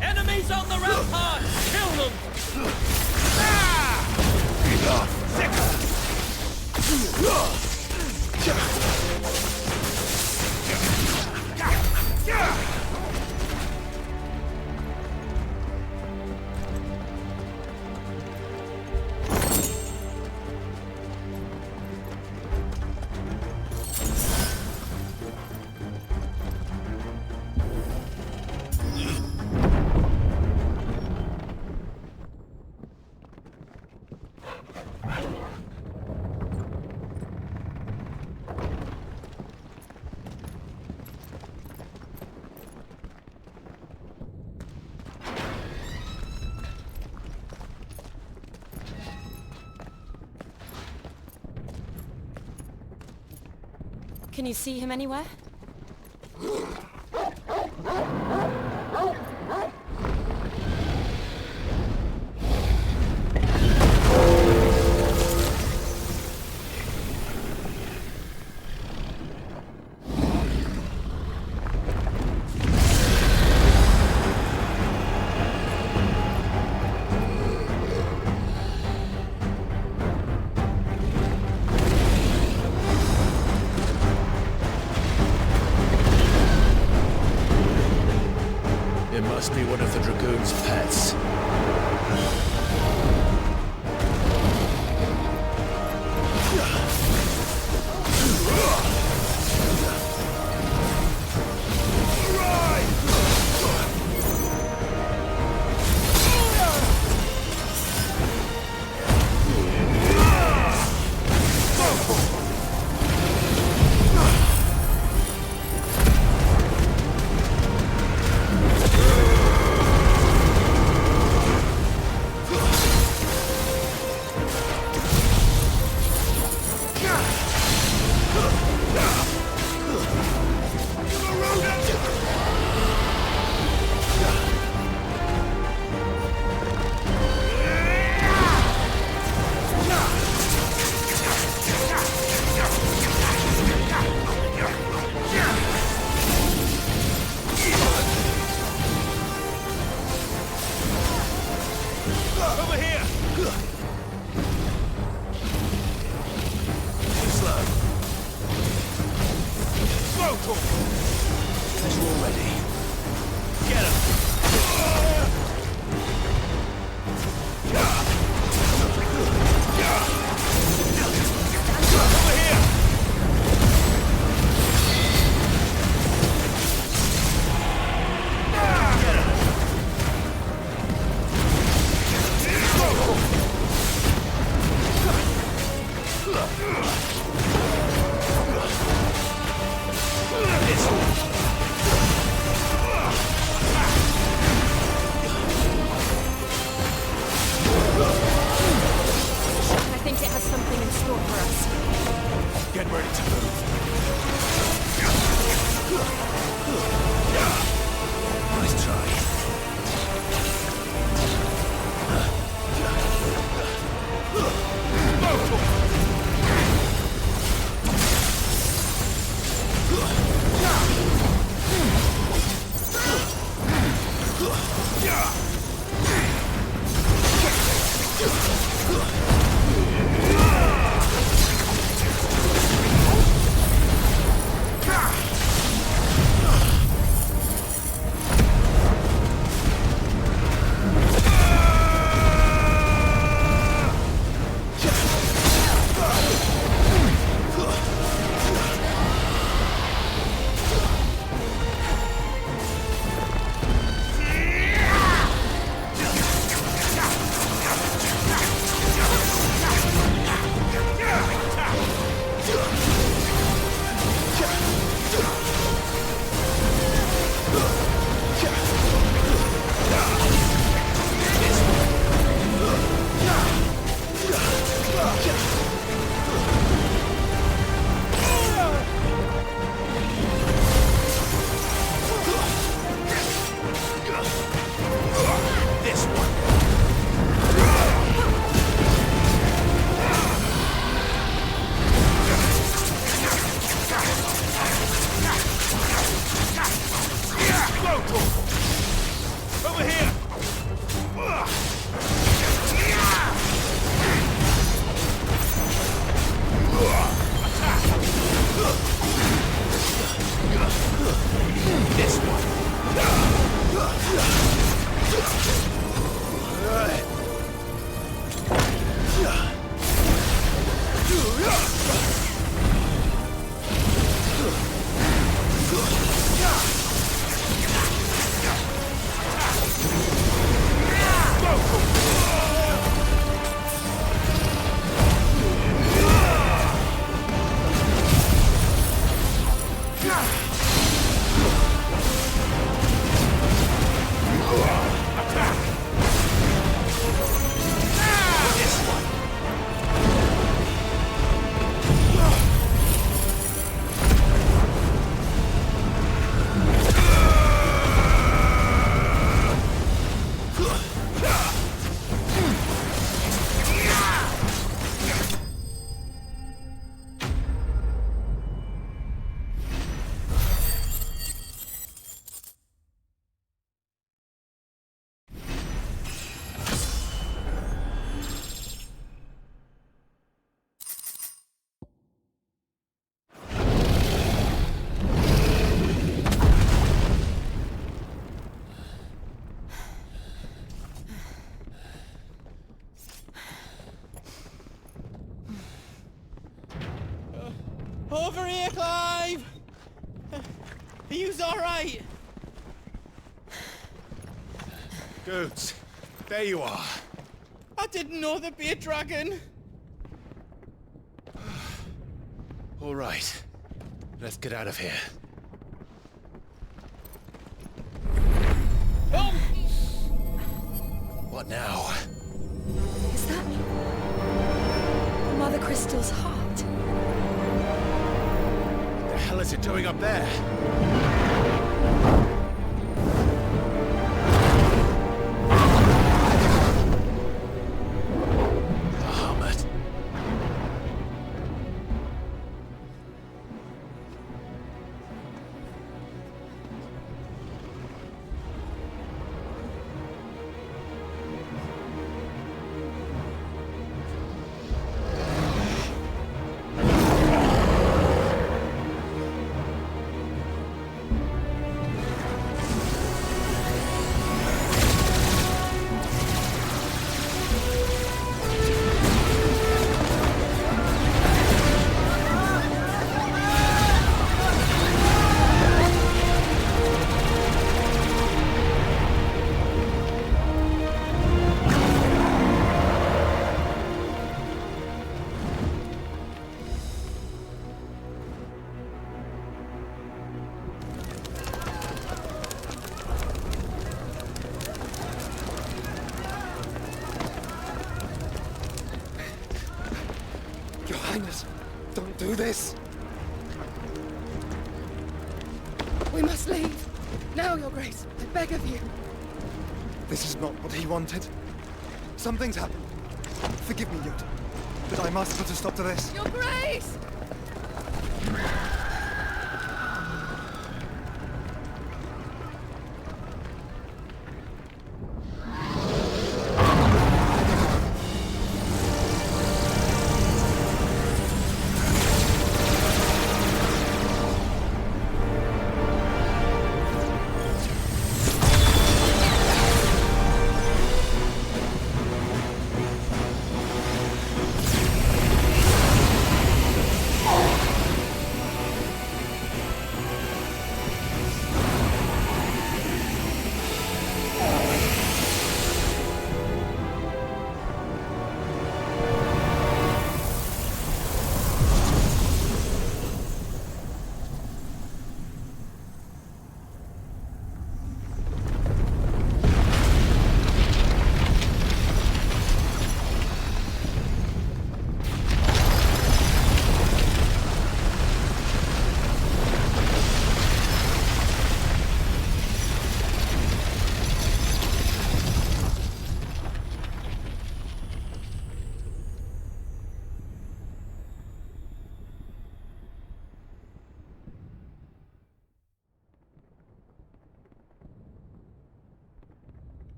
Enemies on the rampart! Kill them! Can you see him anywhere? It must be one of the Dragoon's pets. Over here! Too slow. Slow talk! As you all ready. Get him! Over here! Get him! I think it has something in store for us. Get ready to move. Nice try. Over here, Clive! Are yous alright? Goods, there you are. I didn't know there'd be a dragon. All right, let's get out of here. Oh! What now? Is that Mother Crystal's heart? The hell is it doing up there? Bahamut. Your Highness, don't do this! We must leave. Now, Your Grace. I beg of you. This is not what he wanted. Something's happened. Forgive me, Yod, but I must put a stop to this. Your Grace!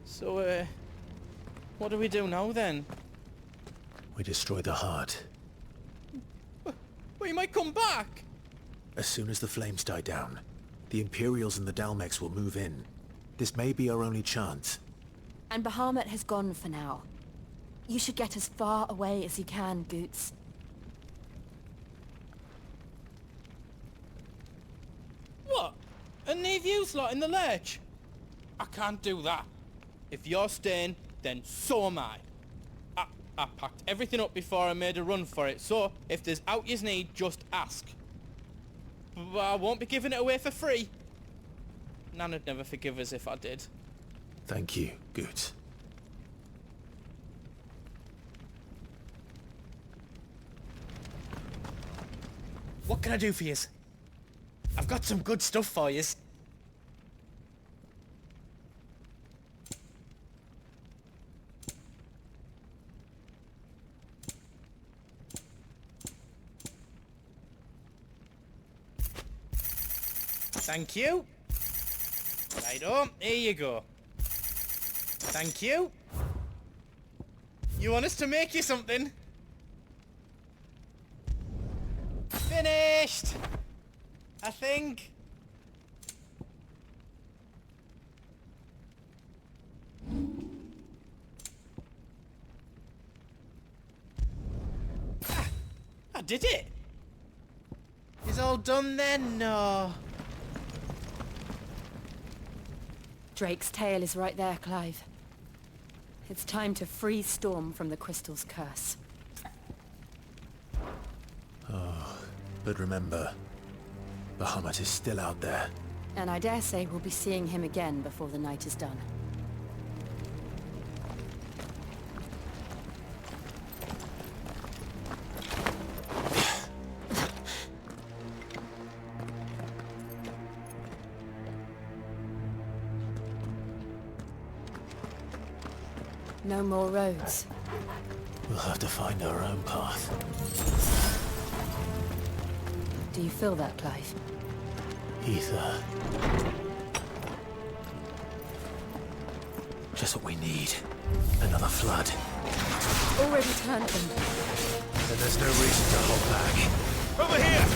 So, what do we do now then? We destroy the heart. Well, you might come back! As soon as the flames die down, the Imperials and the Dalmex will move in. This may be our only chance. And Bahamut has gone for now. You should get as far away as you can, Goots. What? And leave you lot in the lurch? I can't do that. If you're staying, then so am I. I packed everything up before I made a run for it, so if there's out yous need, just ask. But I won't be giving it away for free. Nana'd never forgive us if I did. Thank you, Goots. What can I do for yous? I've got some good stuff for yous. Thank you. Righto, here you go. Thank you. You want us to make you something? finished! I think. I did it! Is all done then? No. Drake's tail is right there, Clive. It's time to free Storm from the crystal's curse. Oh, but remember, Bahamut is still out there. And I dare say we'll be seeing him again before the night is done. No more roads. We'll have to find our own path. Do you feel that, Clive? Ether. Just what we need. Another flood. Already turned them. Then there's no reason to hold back. Over here!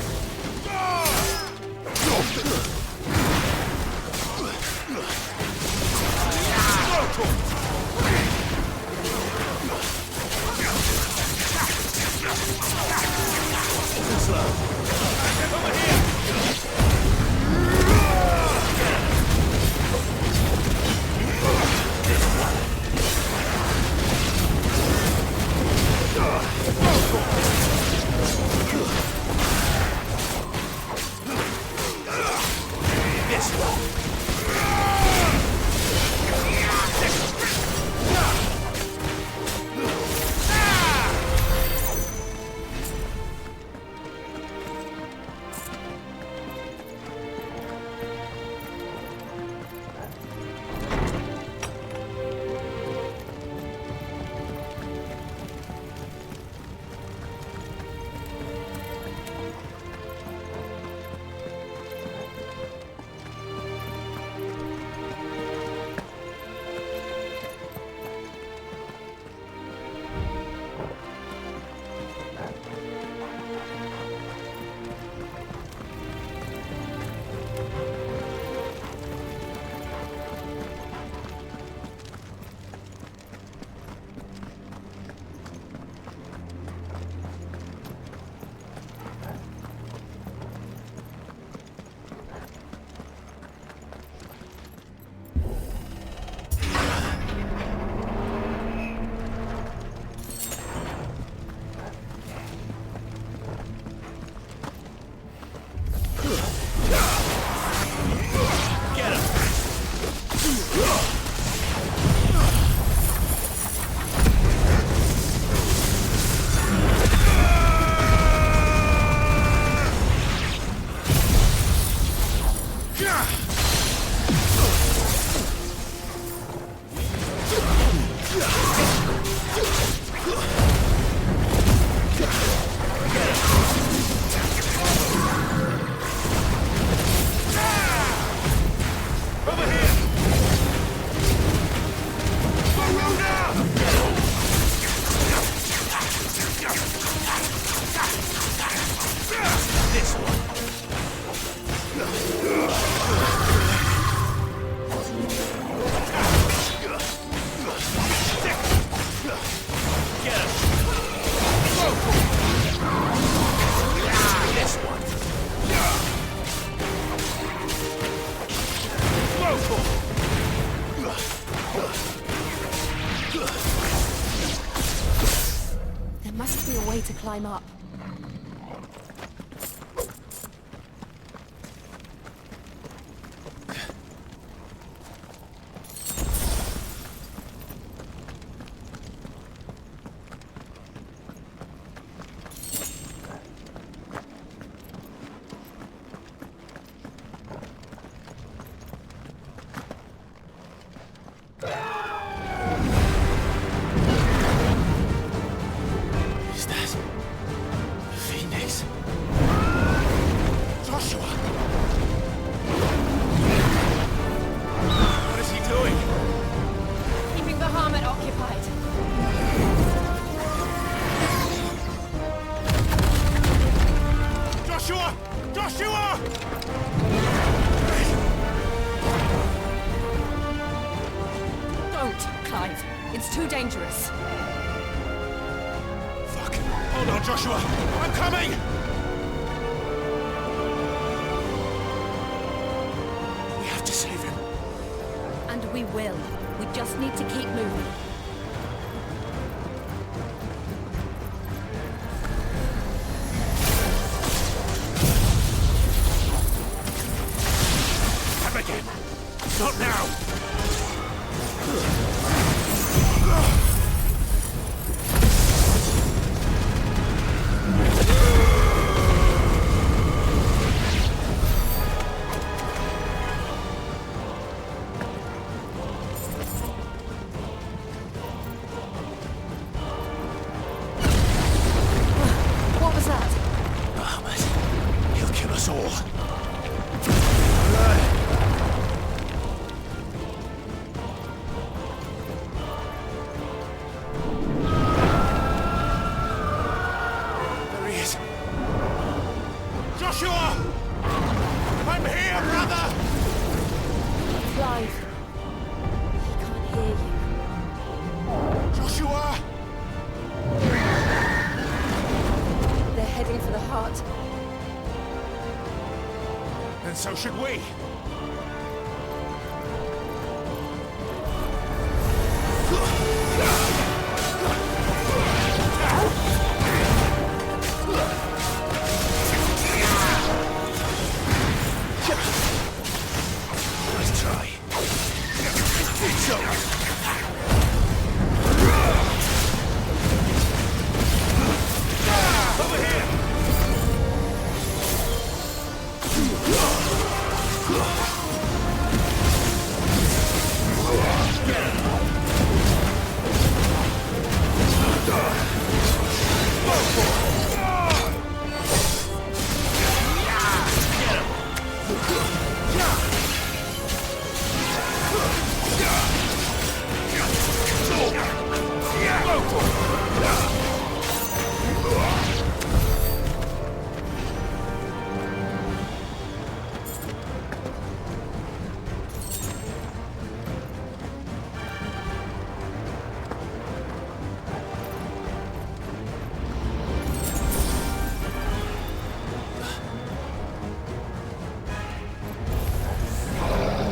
There must be a way to climb up. dangerous. Fuck. Hold on, Joshua. I'm coming! We have to save him. And we will. We just need to keep moving. Come again. Not now. What was that? Bahamut. He'll kill us all. There he is. Joshua! I'm here, brother! Clive. He can't hear you. Joshua! They're heading for the heart. And so should we. Nice try. It's over. Over here!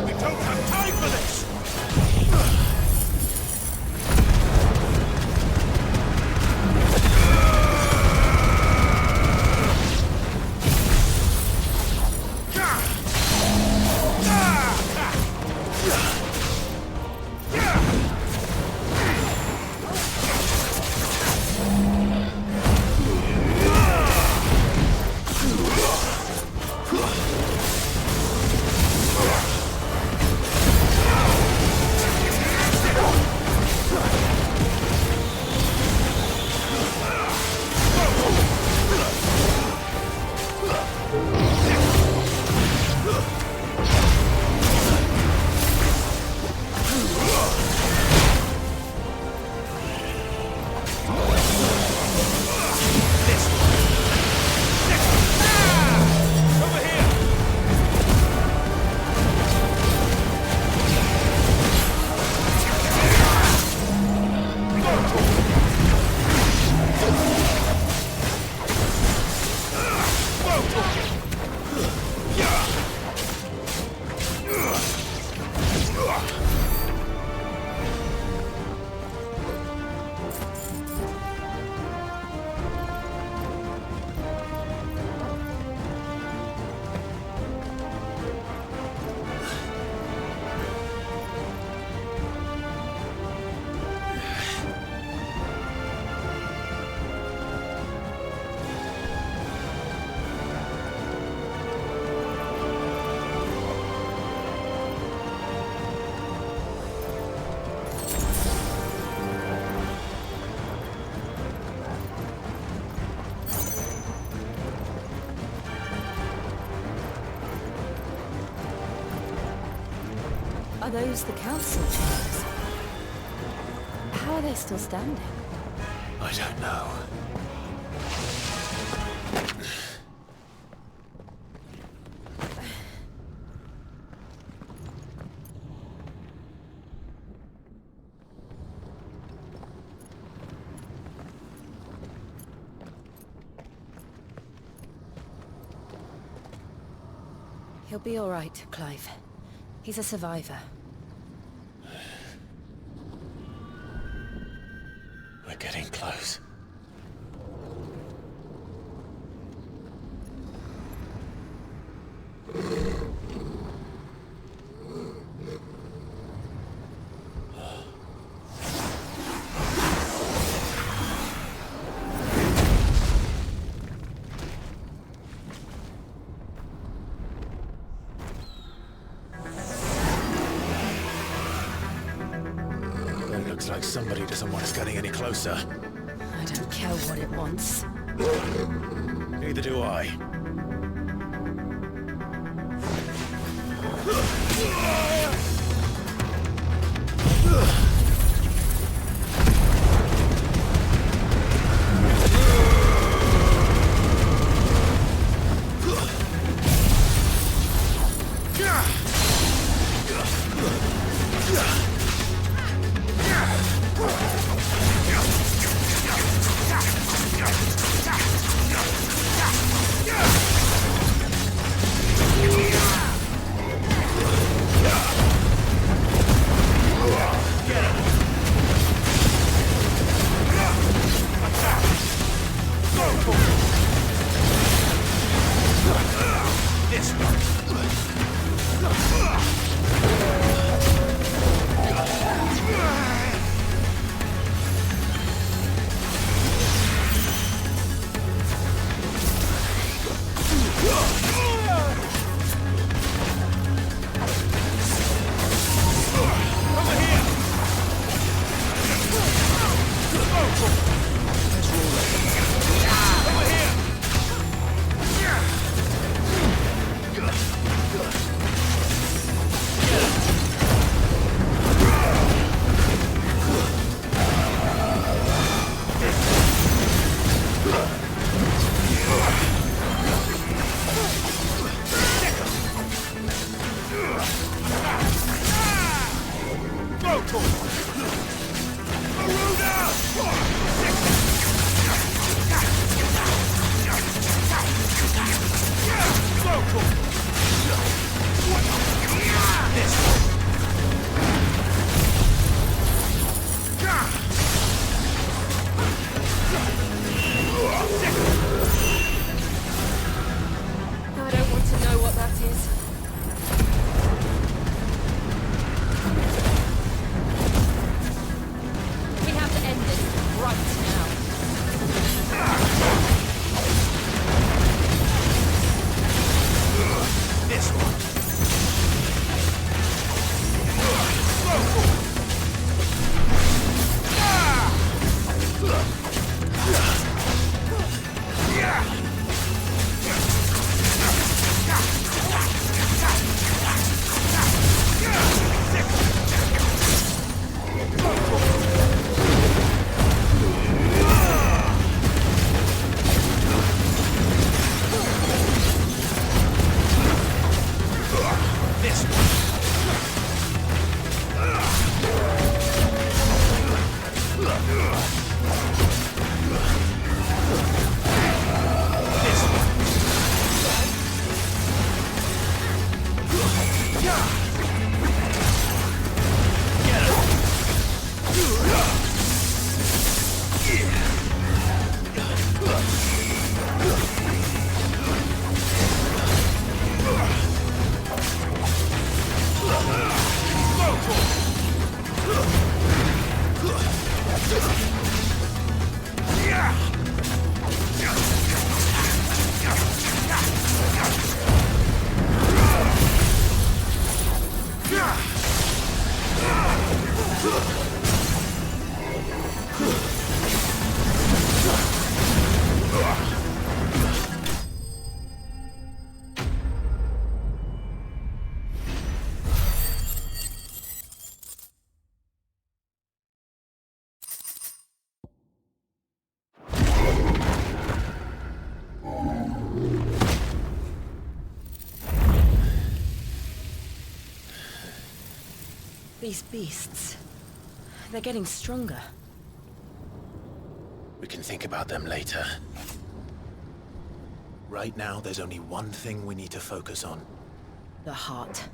We don't have time for this! Are those the council chambers? How are they still standing? I don't know. He'll be all right, Clive. He's a survivor. We're getting close. Looks like somebody doesn't want us getting any closer. I don't care what it wants. Neither do I. I don't want to know what that is. We have to end this right now. This one. These beasts, they're getting stronger. We can think about them later. Right now, there's only one thing we need to focus on. the heart.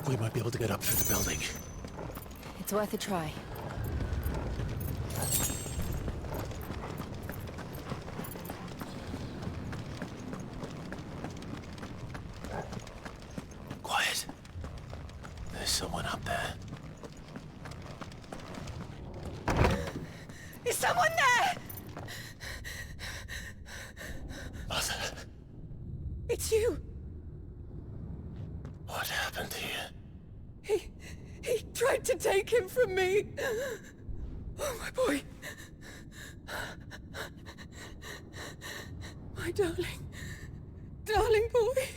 We might be able to get up through the building. It's worth a try. Quiet. There's someone up there. Is someone there? Mother. It's you. What happened here? He tried to take him from me. Oh, my boy. My darling. Darling boy.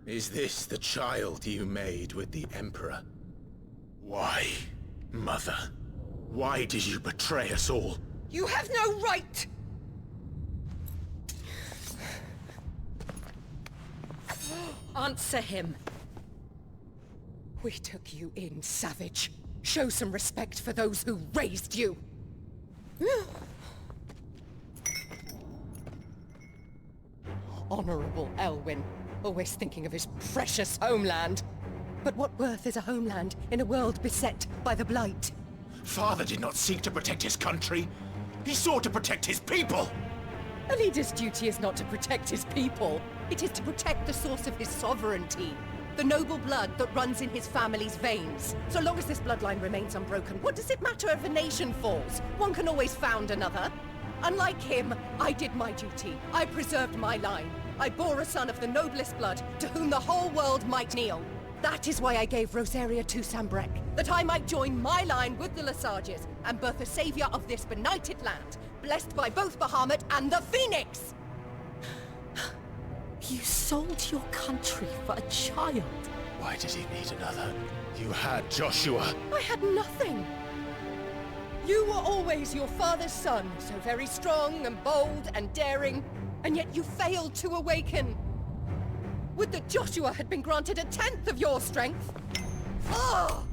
Is this the child you made with the Emperor? Why, Mother? Why did you betray us all? You have no right! Answer him. We took you in, savage. Show some respect for those who raised you. Honorable Elwyn, always thinking of his precious homeland. But what worth is a homeland in a world beset by the Blight? Father did not seek to protect his country. He sought to protect his people. A leader's duty is not to protect his people. It is to protect the source of his sovereignty. The noble blood that runs in his family's veins. So long as this bloodline remains unbroken, what does it matter if a nation falls? One can always found another. Unlike him, I did my duty. I preserved my line. I bore a son of the noblest blood, to whom the whole world might kneel. That is why I gave Rosaria to Sambrek, that I might join my line with the Lesages and birth a savior of this benighted land, blessed by both Bahamut and the Phoenix! You sold your country for a child. Why did he need another? You had Joshua. I had nothing. You were always your father's son, so very strong and bold and daring, and yet you failed to awaken. Would that Joshua had been granted 1/10 of your strength? Oh!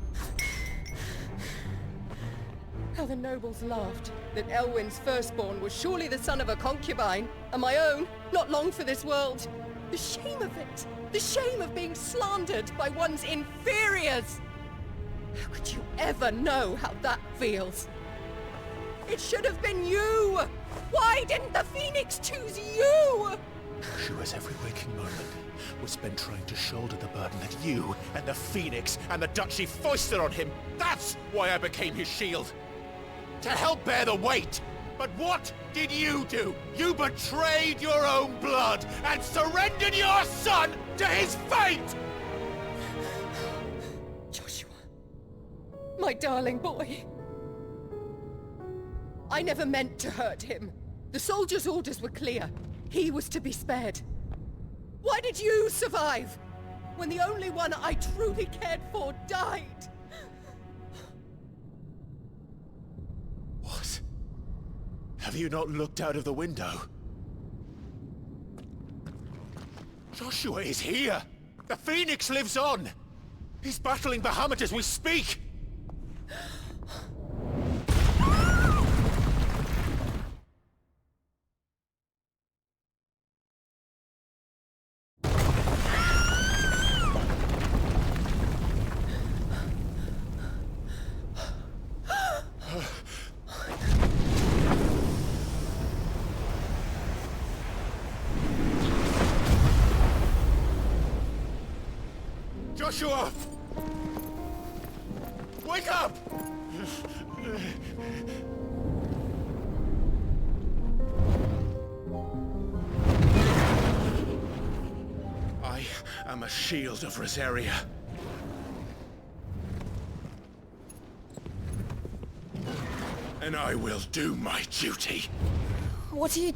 How the nobles laughed that Elwyn's firstborn was surely the son of a concubine, and my own, not long for this world. The shame of it! The shame of being slandered by one's inferiors! How could you ever know how that feels? It should have been you! Why didn't the Phoenix choose you? Joshua's every waking moment was spent trying to shoulder the burden that you and the Phoenix and the Duchy foisted on him. That's why I became his shield. To help bear the weight. But what did you do? You betrayed your own blood and surrendered your son to his fate! Joshua. My darling boy. I never meant to hurt him. The soldiers' orders were clear. He was to be spared. Why did you survive? When the only one I truly cared for died? What? Have you not looked out of the window? Joshua is here! The Phoenix lives on! He's battling Bahamut as we speak! Joshua! Wake up! I am a shield of Rosaria. And I will do my duty. What are you...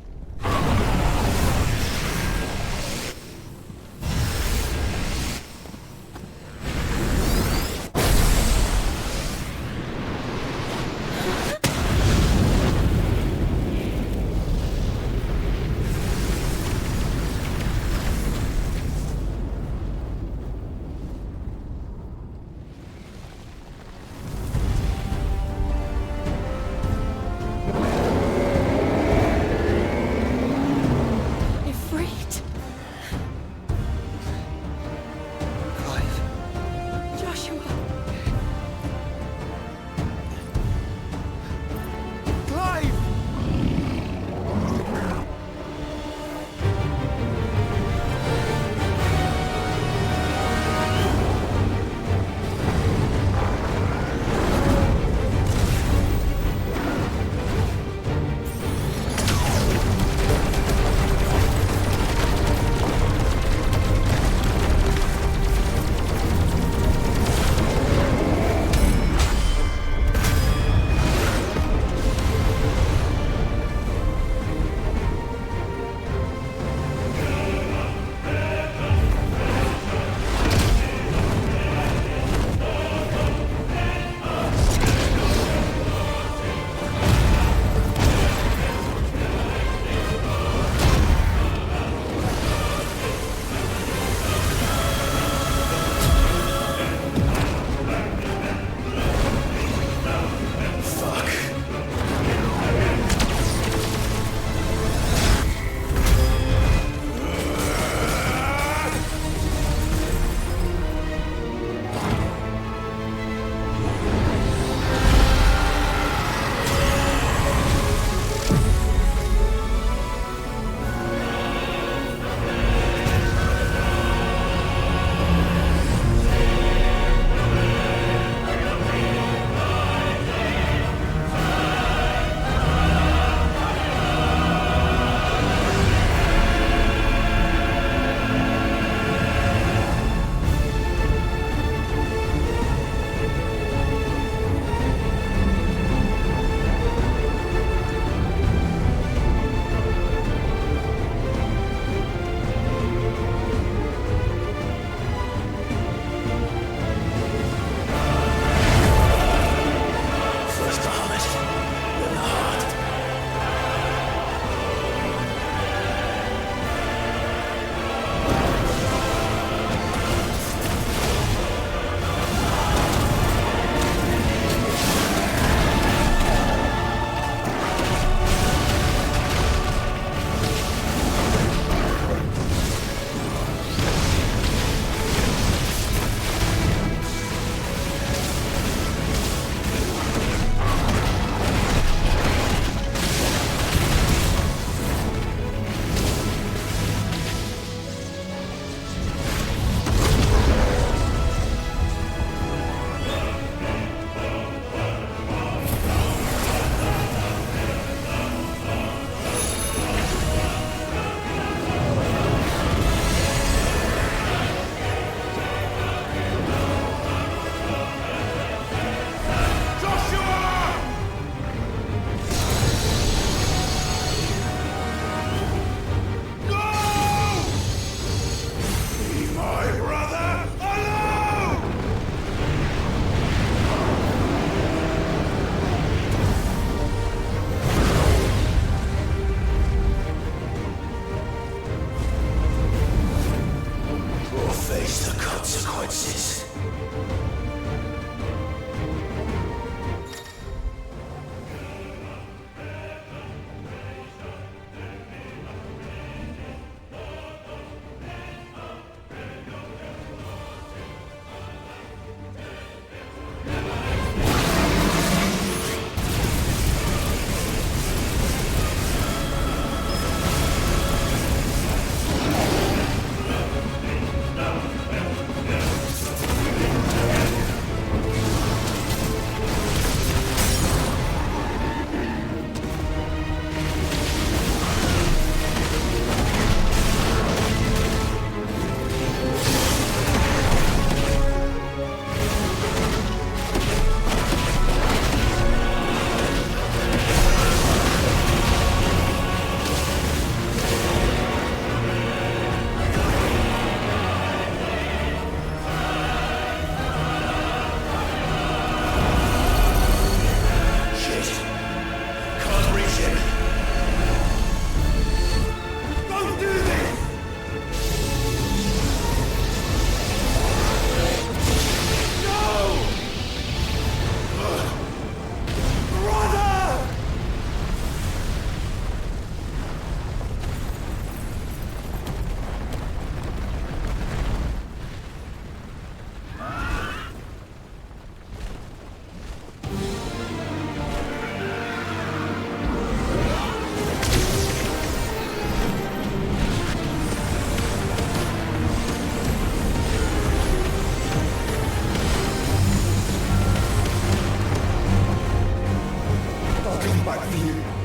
you.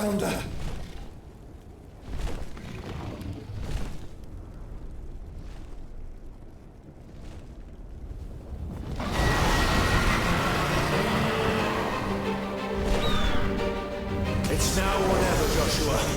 found her. It's now or never, Joshua.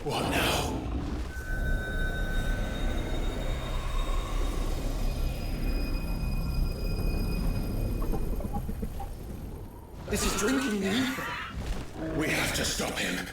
What now? This is drinking the ether. We have to stop him.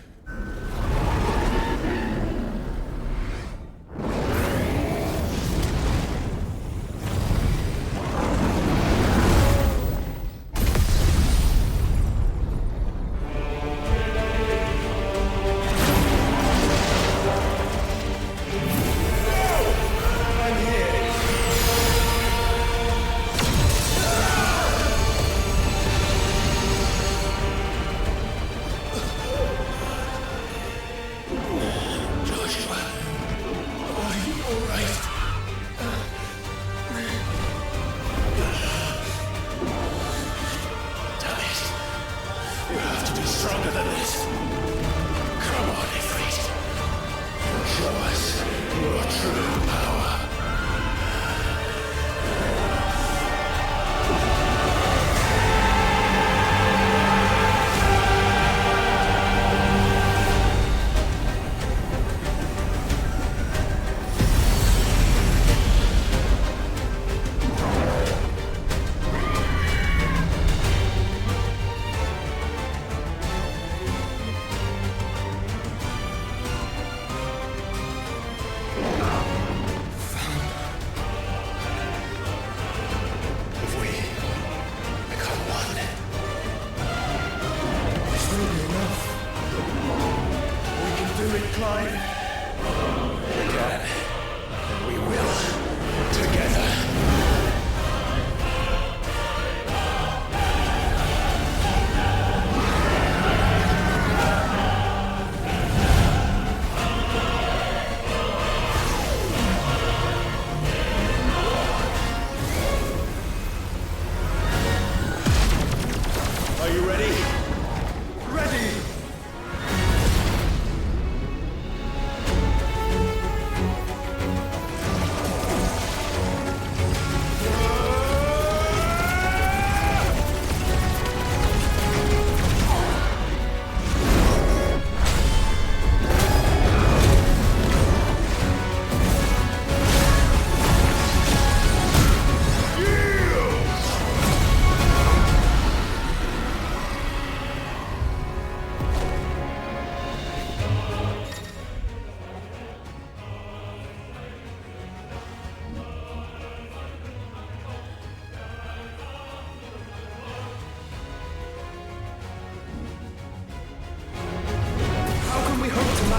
stronger than this. Come on, Ifrit. Show us your true power.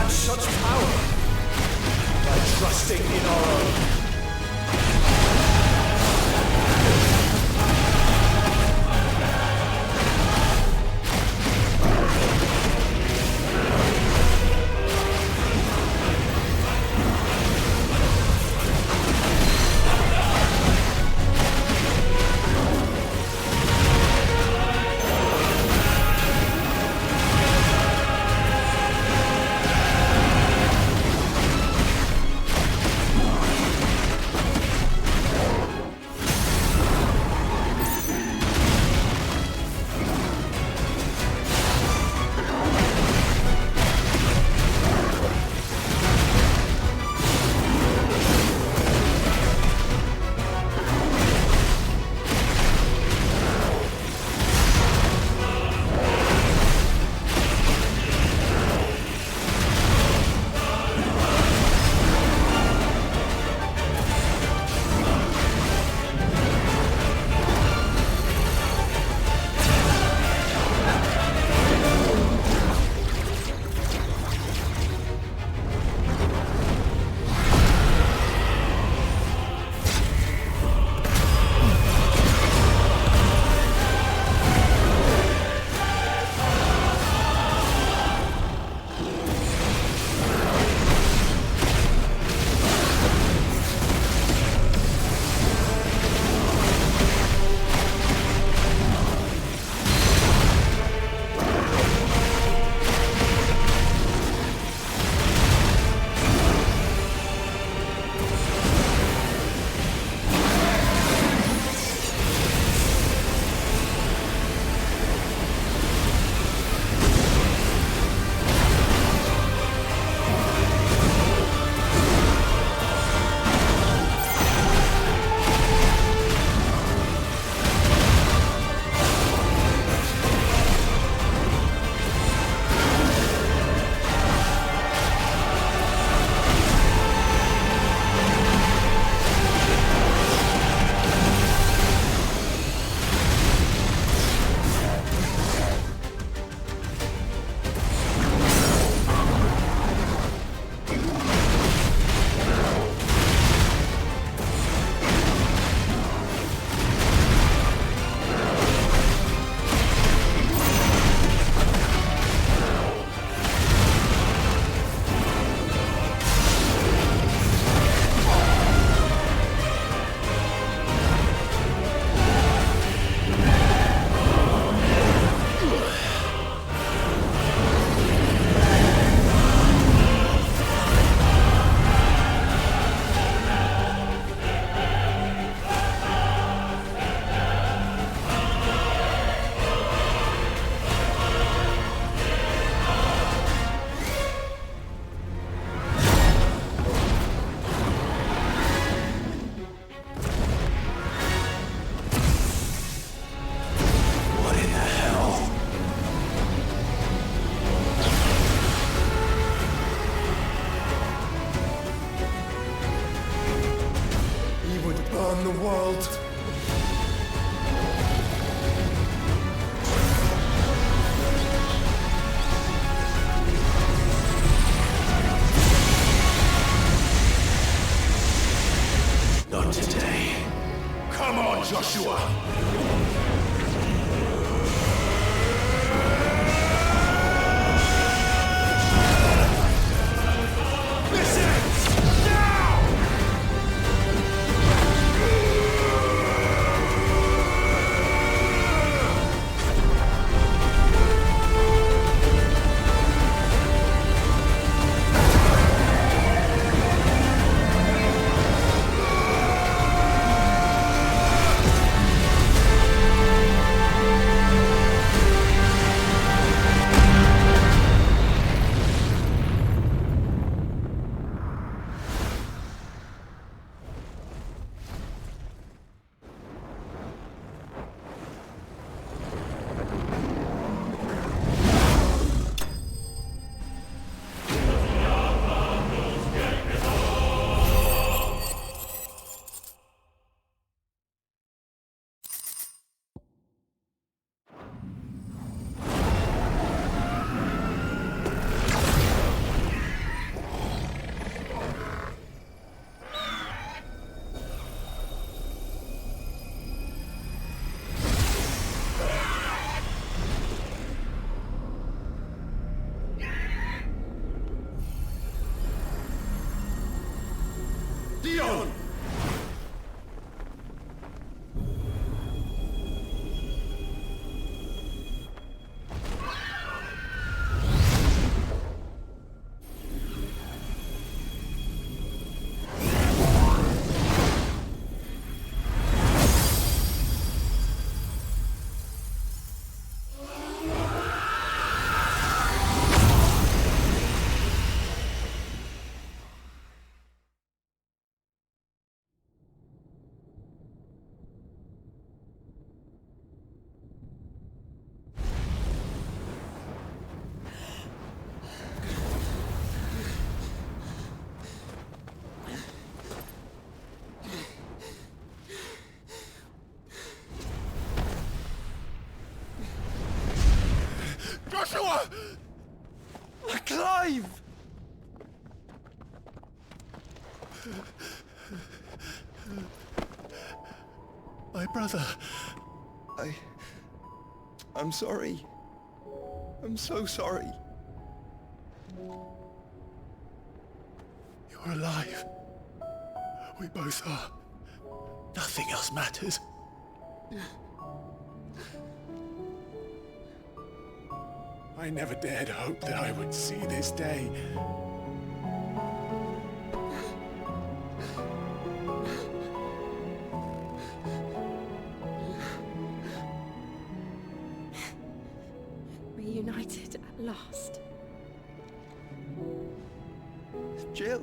Such power by trusting in our own. Dion! Joshua! Clive! My brother. I'm sorry. I'm so sorry. You're alive. We both are. Nothing else matters. I never dared hope that I would see this day. Reunited at last. Jill.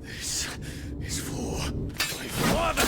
This is for my father!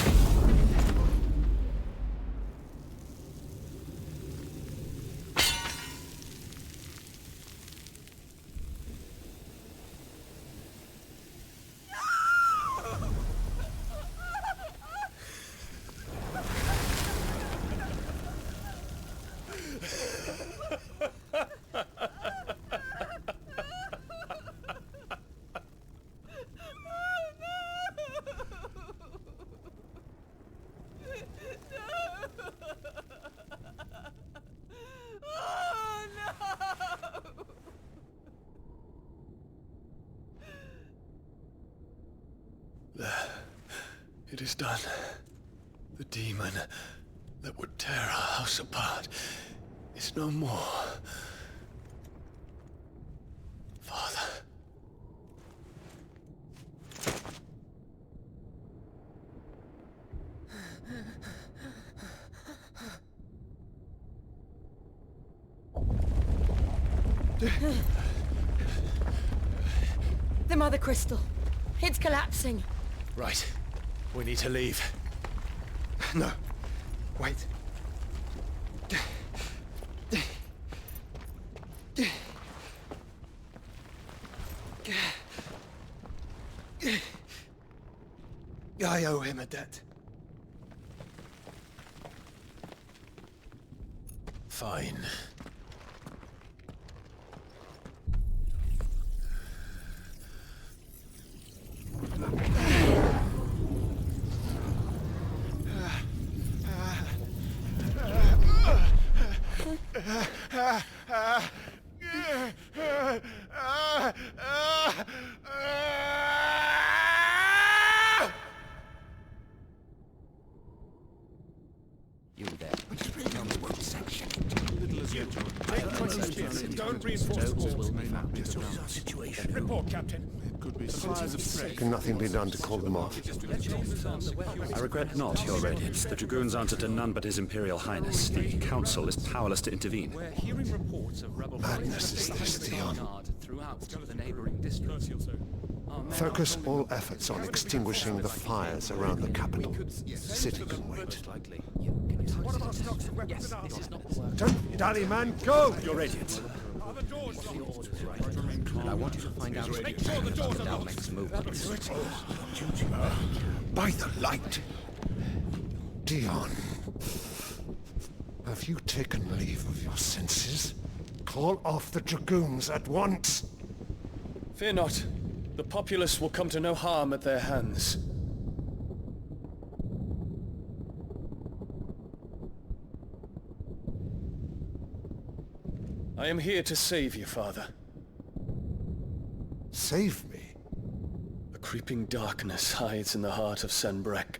It is done. The demon that would tear our house apart is no more. Father. The Mother Crystal. It's collapsing. Right. We need to leave. No. Wait. I owe him a debt. Fine. You there. Tell me what section. Don't reinforce walls. Situation. Report, Captain. Can nothing be done to call them off? I regret not, Your Radiance. The Dragoons answer to none but His Imperial Highness. The Council is powerless to intervene. We're hearing reports of rebel Madness is this, Dion. throughout the neighboring districts. Focus all efforts on extinguishing the fires around the capital. The city can wait. Don't dally, man, go! Your Radiance. And I want you to find out Make sure the doors are locked. next movement. By the light! Dion, have you taken leave of your senses? Call off the Dragoons at once! Fear not. The populace will come to no harm at their hands. I am here to save you, Father. Save me? A creeping darkness hides in the heart of Sanbreque.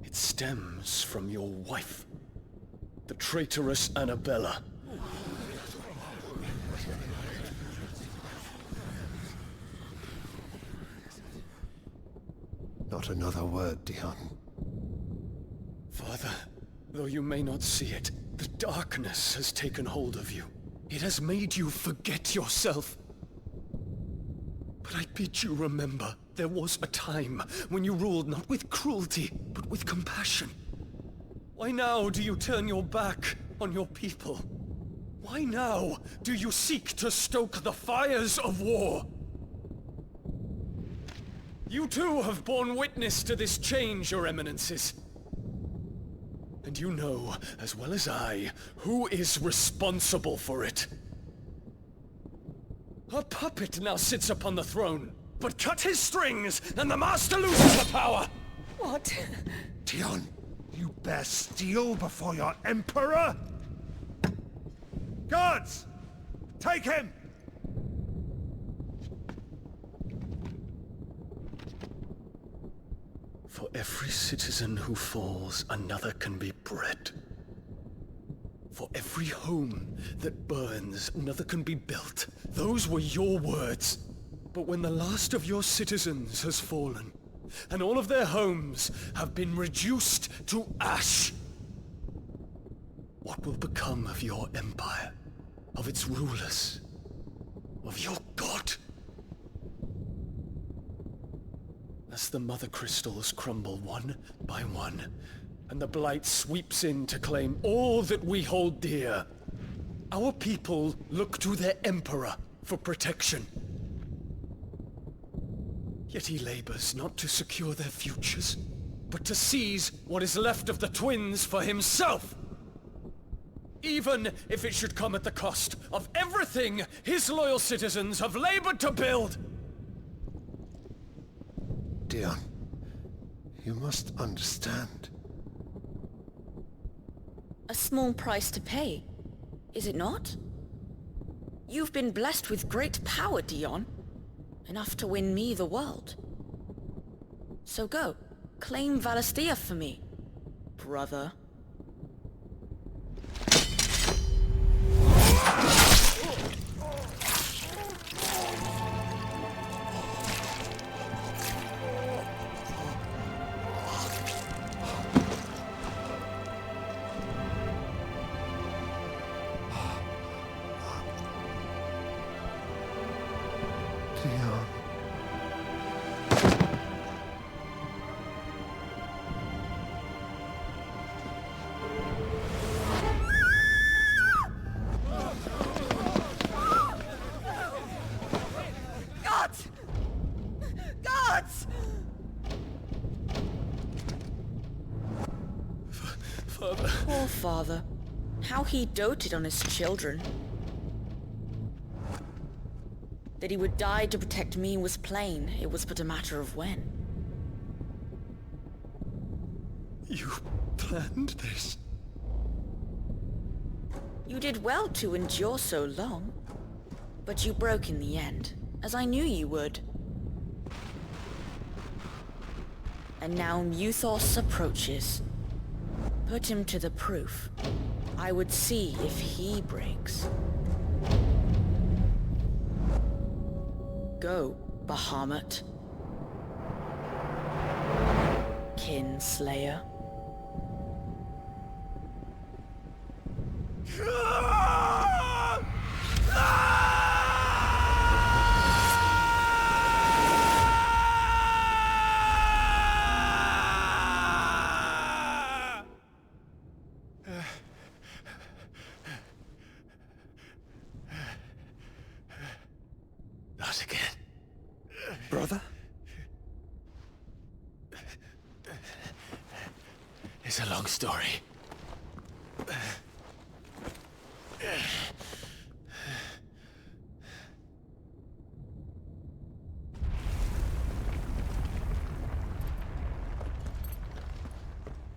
It stems from your wife, the traitorous Annabella. Not another word, Dion. Father, though you may not see it, the darkness has taken hold of you. It has made you forget yourself. But I bid you remember, there was a time when you ruled not with cruelty, but with compassion. Why now do you turn your back on your people? Why now do you seek to stoke the fires of war? You too have borne witness to this change, Your Eminences. And you know, as well as I, who is responsible for it. A puppet now sits upon the throne, but cut his strings, and the master loses the power! What? Dion, you bear steel before your Emperor? Guards! Take him! For every citizen who falls, another can be bred. For every home that burns, another can be built. Those were your words. But when the last of your citizens has fallen, and all of their homes have been reduced to ash, what will become of your empire, of its rulers, of your god? As the mother crystals crumble one by one, and the blight sweeps in to claim all that we hold dear, our people look to their emperor for protection. Yet he labors not to secure their futures, but to seize what is left of the twins for himself. Even if it should come at the cost of everything his loyal citizens have labored to build. Dion, you must understand. A small price to pay, is it not? You've been blessed with great power, Dion. Enough to win me the world. So go, claim Valisthea for me, brother. Father. Poor father. How he doted on his children. That he would die to protect me was plain. It was but a matter of when. You planned this? You did well to endure so long. But you broke in the end, as I knew you would. And now Muthos approaches. Put him to the proof. I would see if he breaks. Go, Bahamut. Kinslayer. Not again. Brother? It's a long story.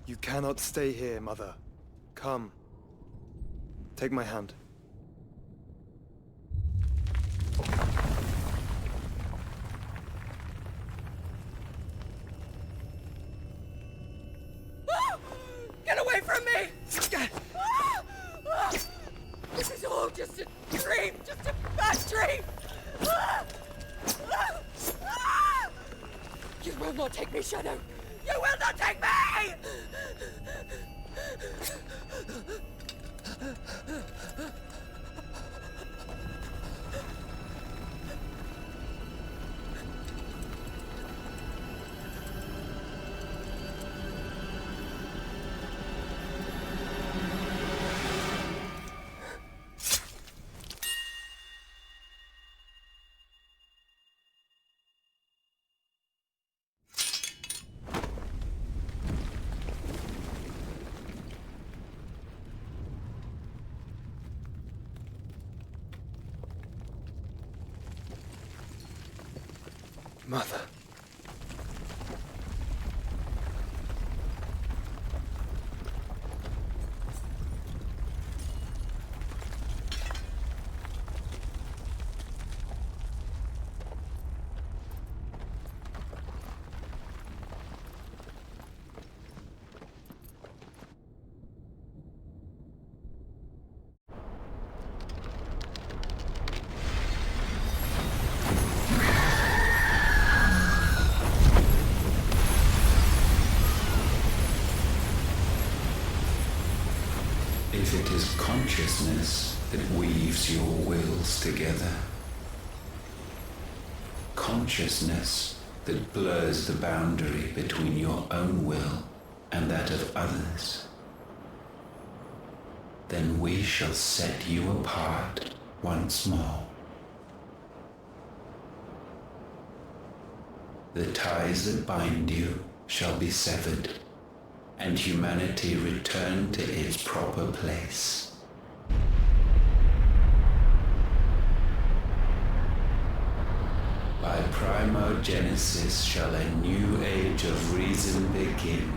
You cannot stay here, Mother. Come. Take my hand. Get away from me! This is all just a dream, just a bad dream! You will not take me, Shadow! You will not take me! Mother. If it is consciousness that weaves your wills together, consciousness that blurs the boundary between your own will and that of others, then we shall set you apart once more. The ties that bind you shall be severed, and humanity return to its proper place. By primogenesis shall a new age of reason begin.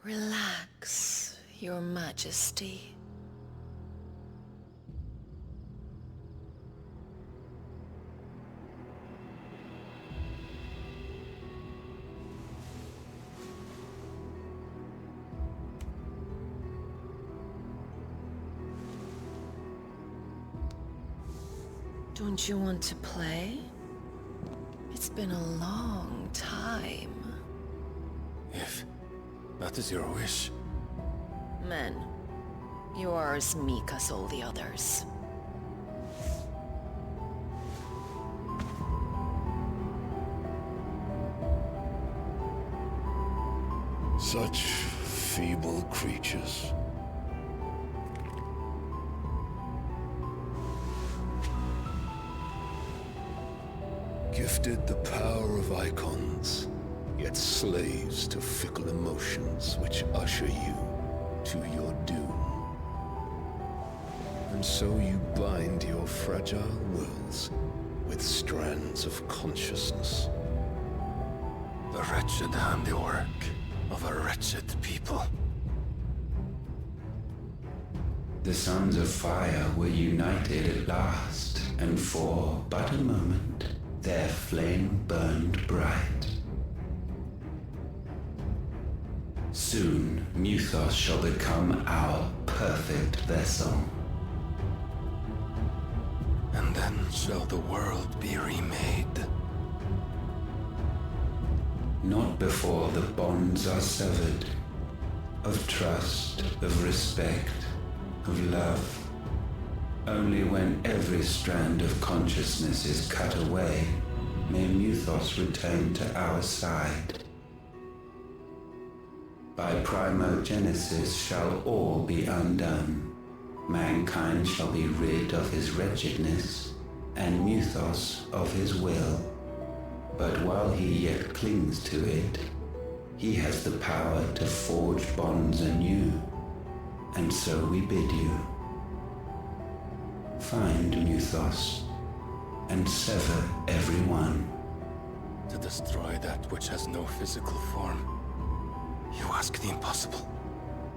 Relax, Your Majesty. Don't you want to play? It's been a long time. If that is your wish. Men, you are as meek as all the others. Such feeble creatures. Gifted the power of icons, yet slaves to fickle emotions which usher you to your doom. And so you bind your fragile wills with strands of consciousness. The wretched handiwork of a wretched people. The Sons of Fire were united at last, and for but a moment, their flame burned bright. Soon, Muthos shall become our perfect vessel. And then shall the world be remade. Not before the bonds are severed, of trust, of respect, of love. Only when every strand of consciousness is cut away, may Muthos return to our side. By primogenesis shall all be undone. Mankind shall be rid of his wretchedness, and Muthos of his will. But while he yet clings to it, he has the power to forge bonds anew. And so we bid you, find Muthos, and sever every one. To destroy that which has no physical form, you ask the impossible.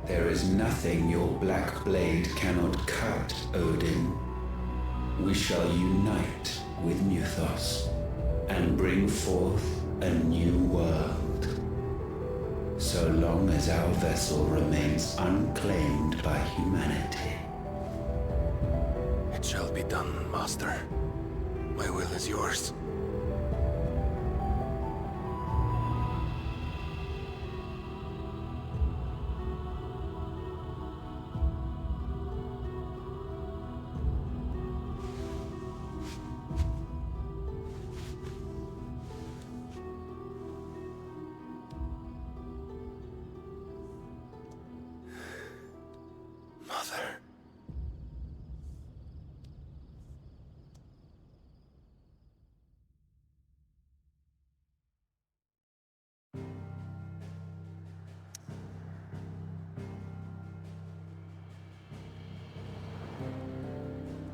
There is nothing your black blade cannot cut, Odin. We shall unite with Muthos, and bring forth a new world. So long as our vessel remains unclaimed by humanity. It shall be done, Master. My will is yours.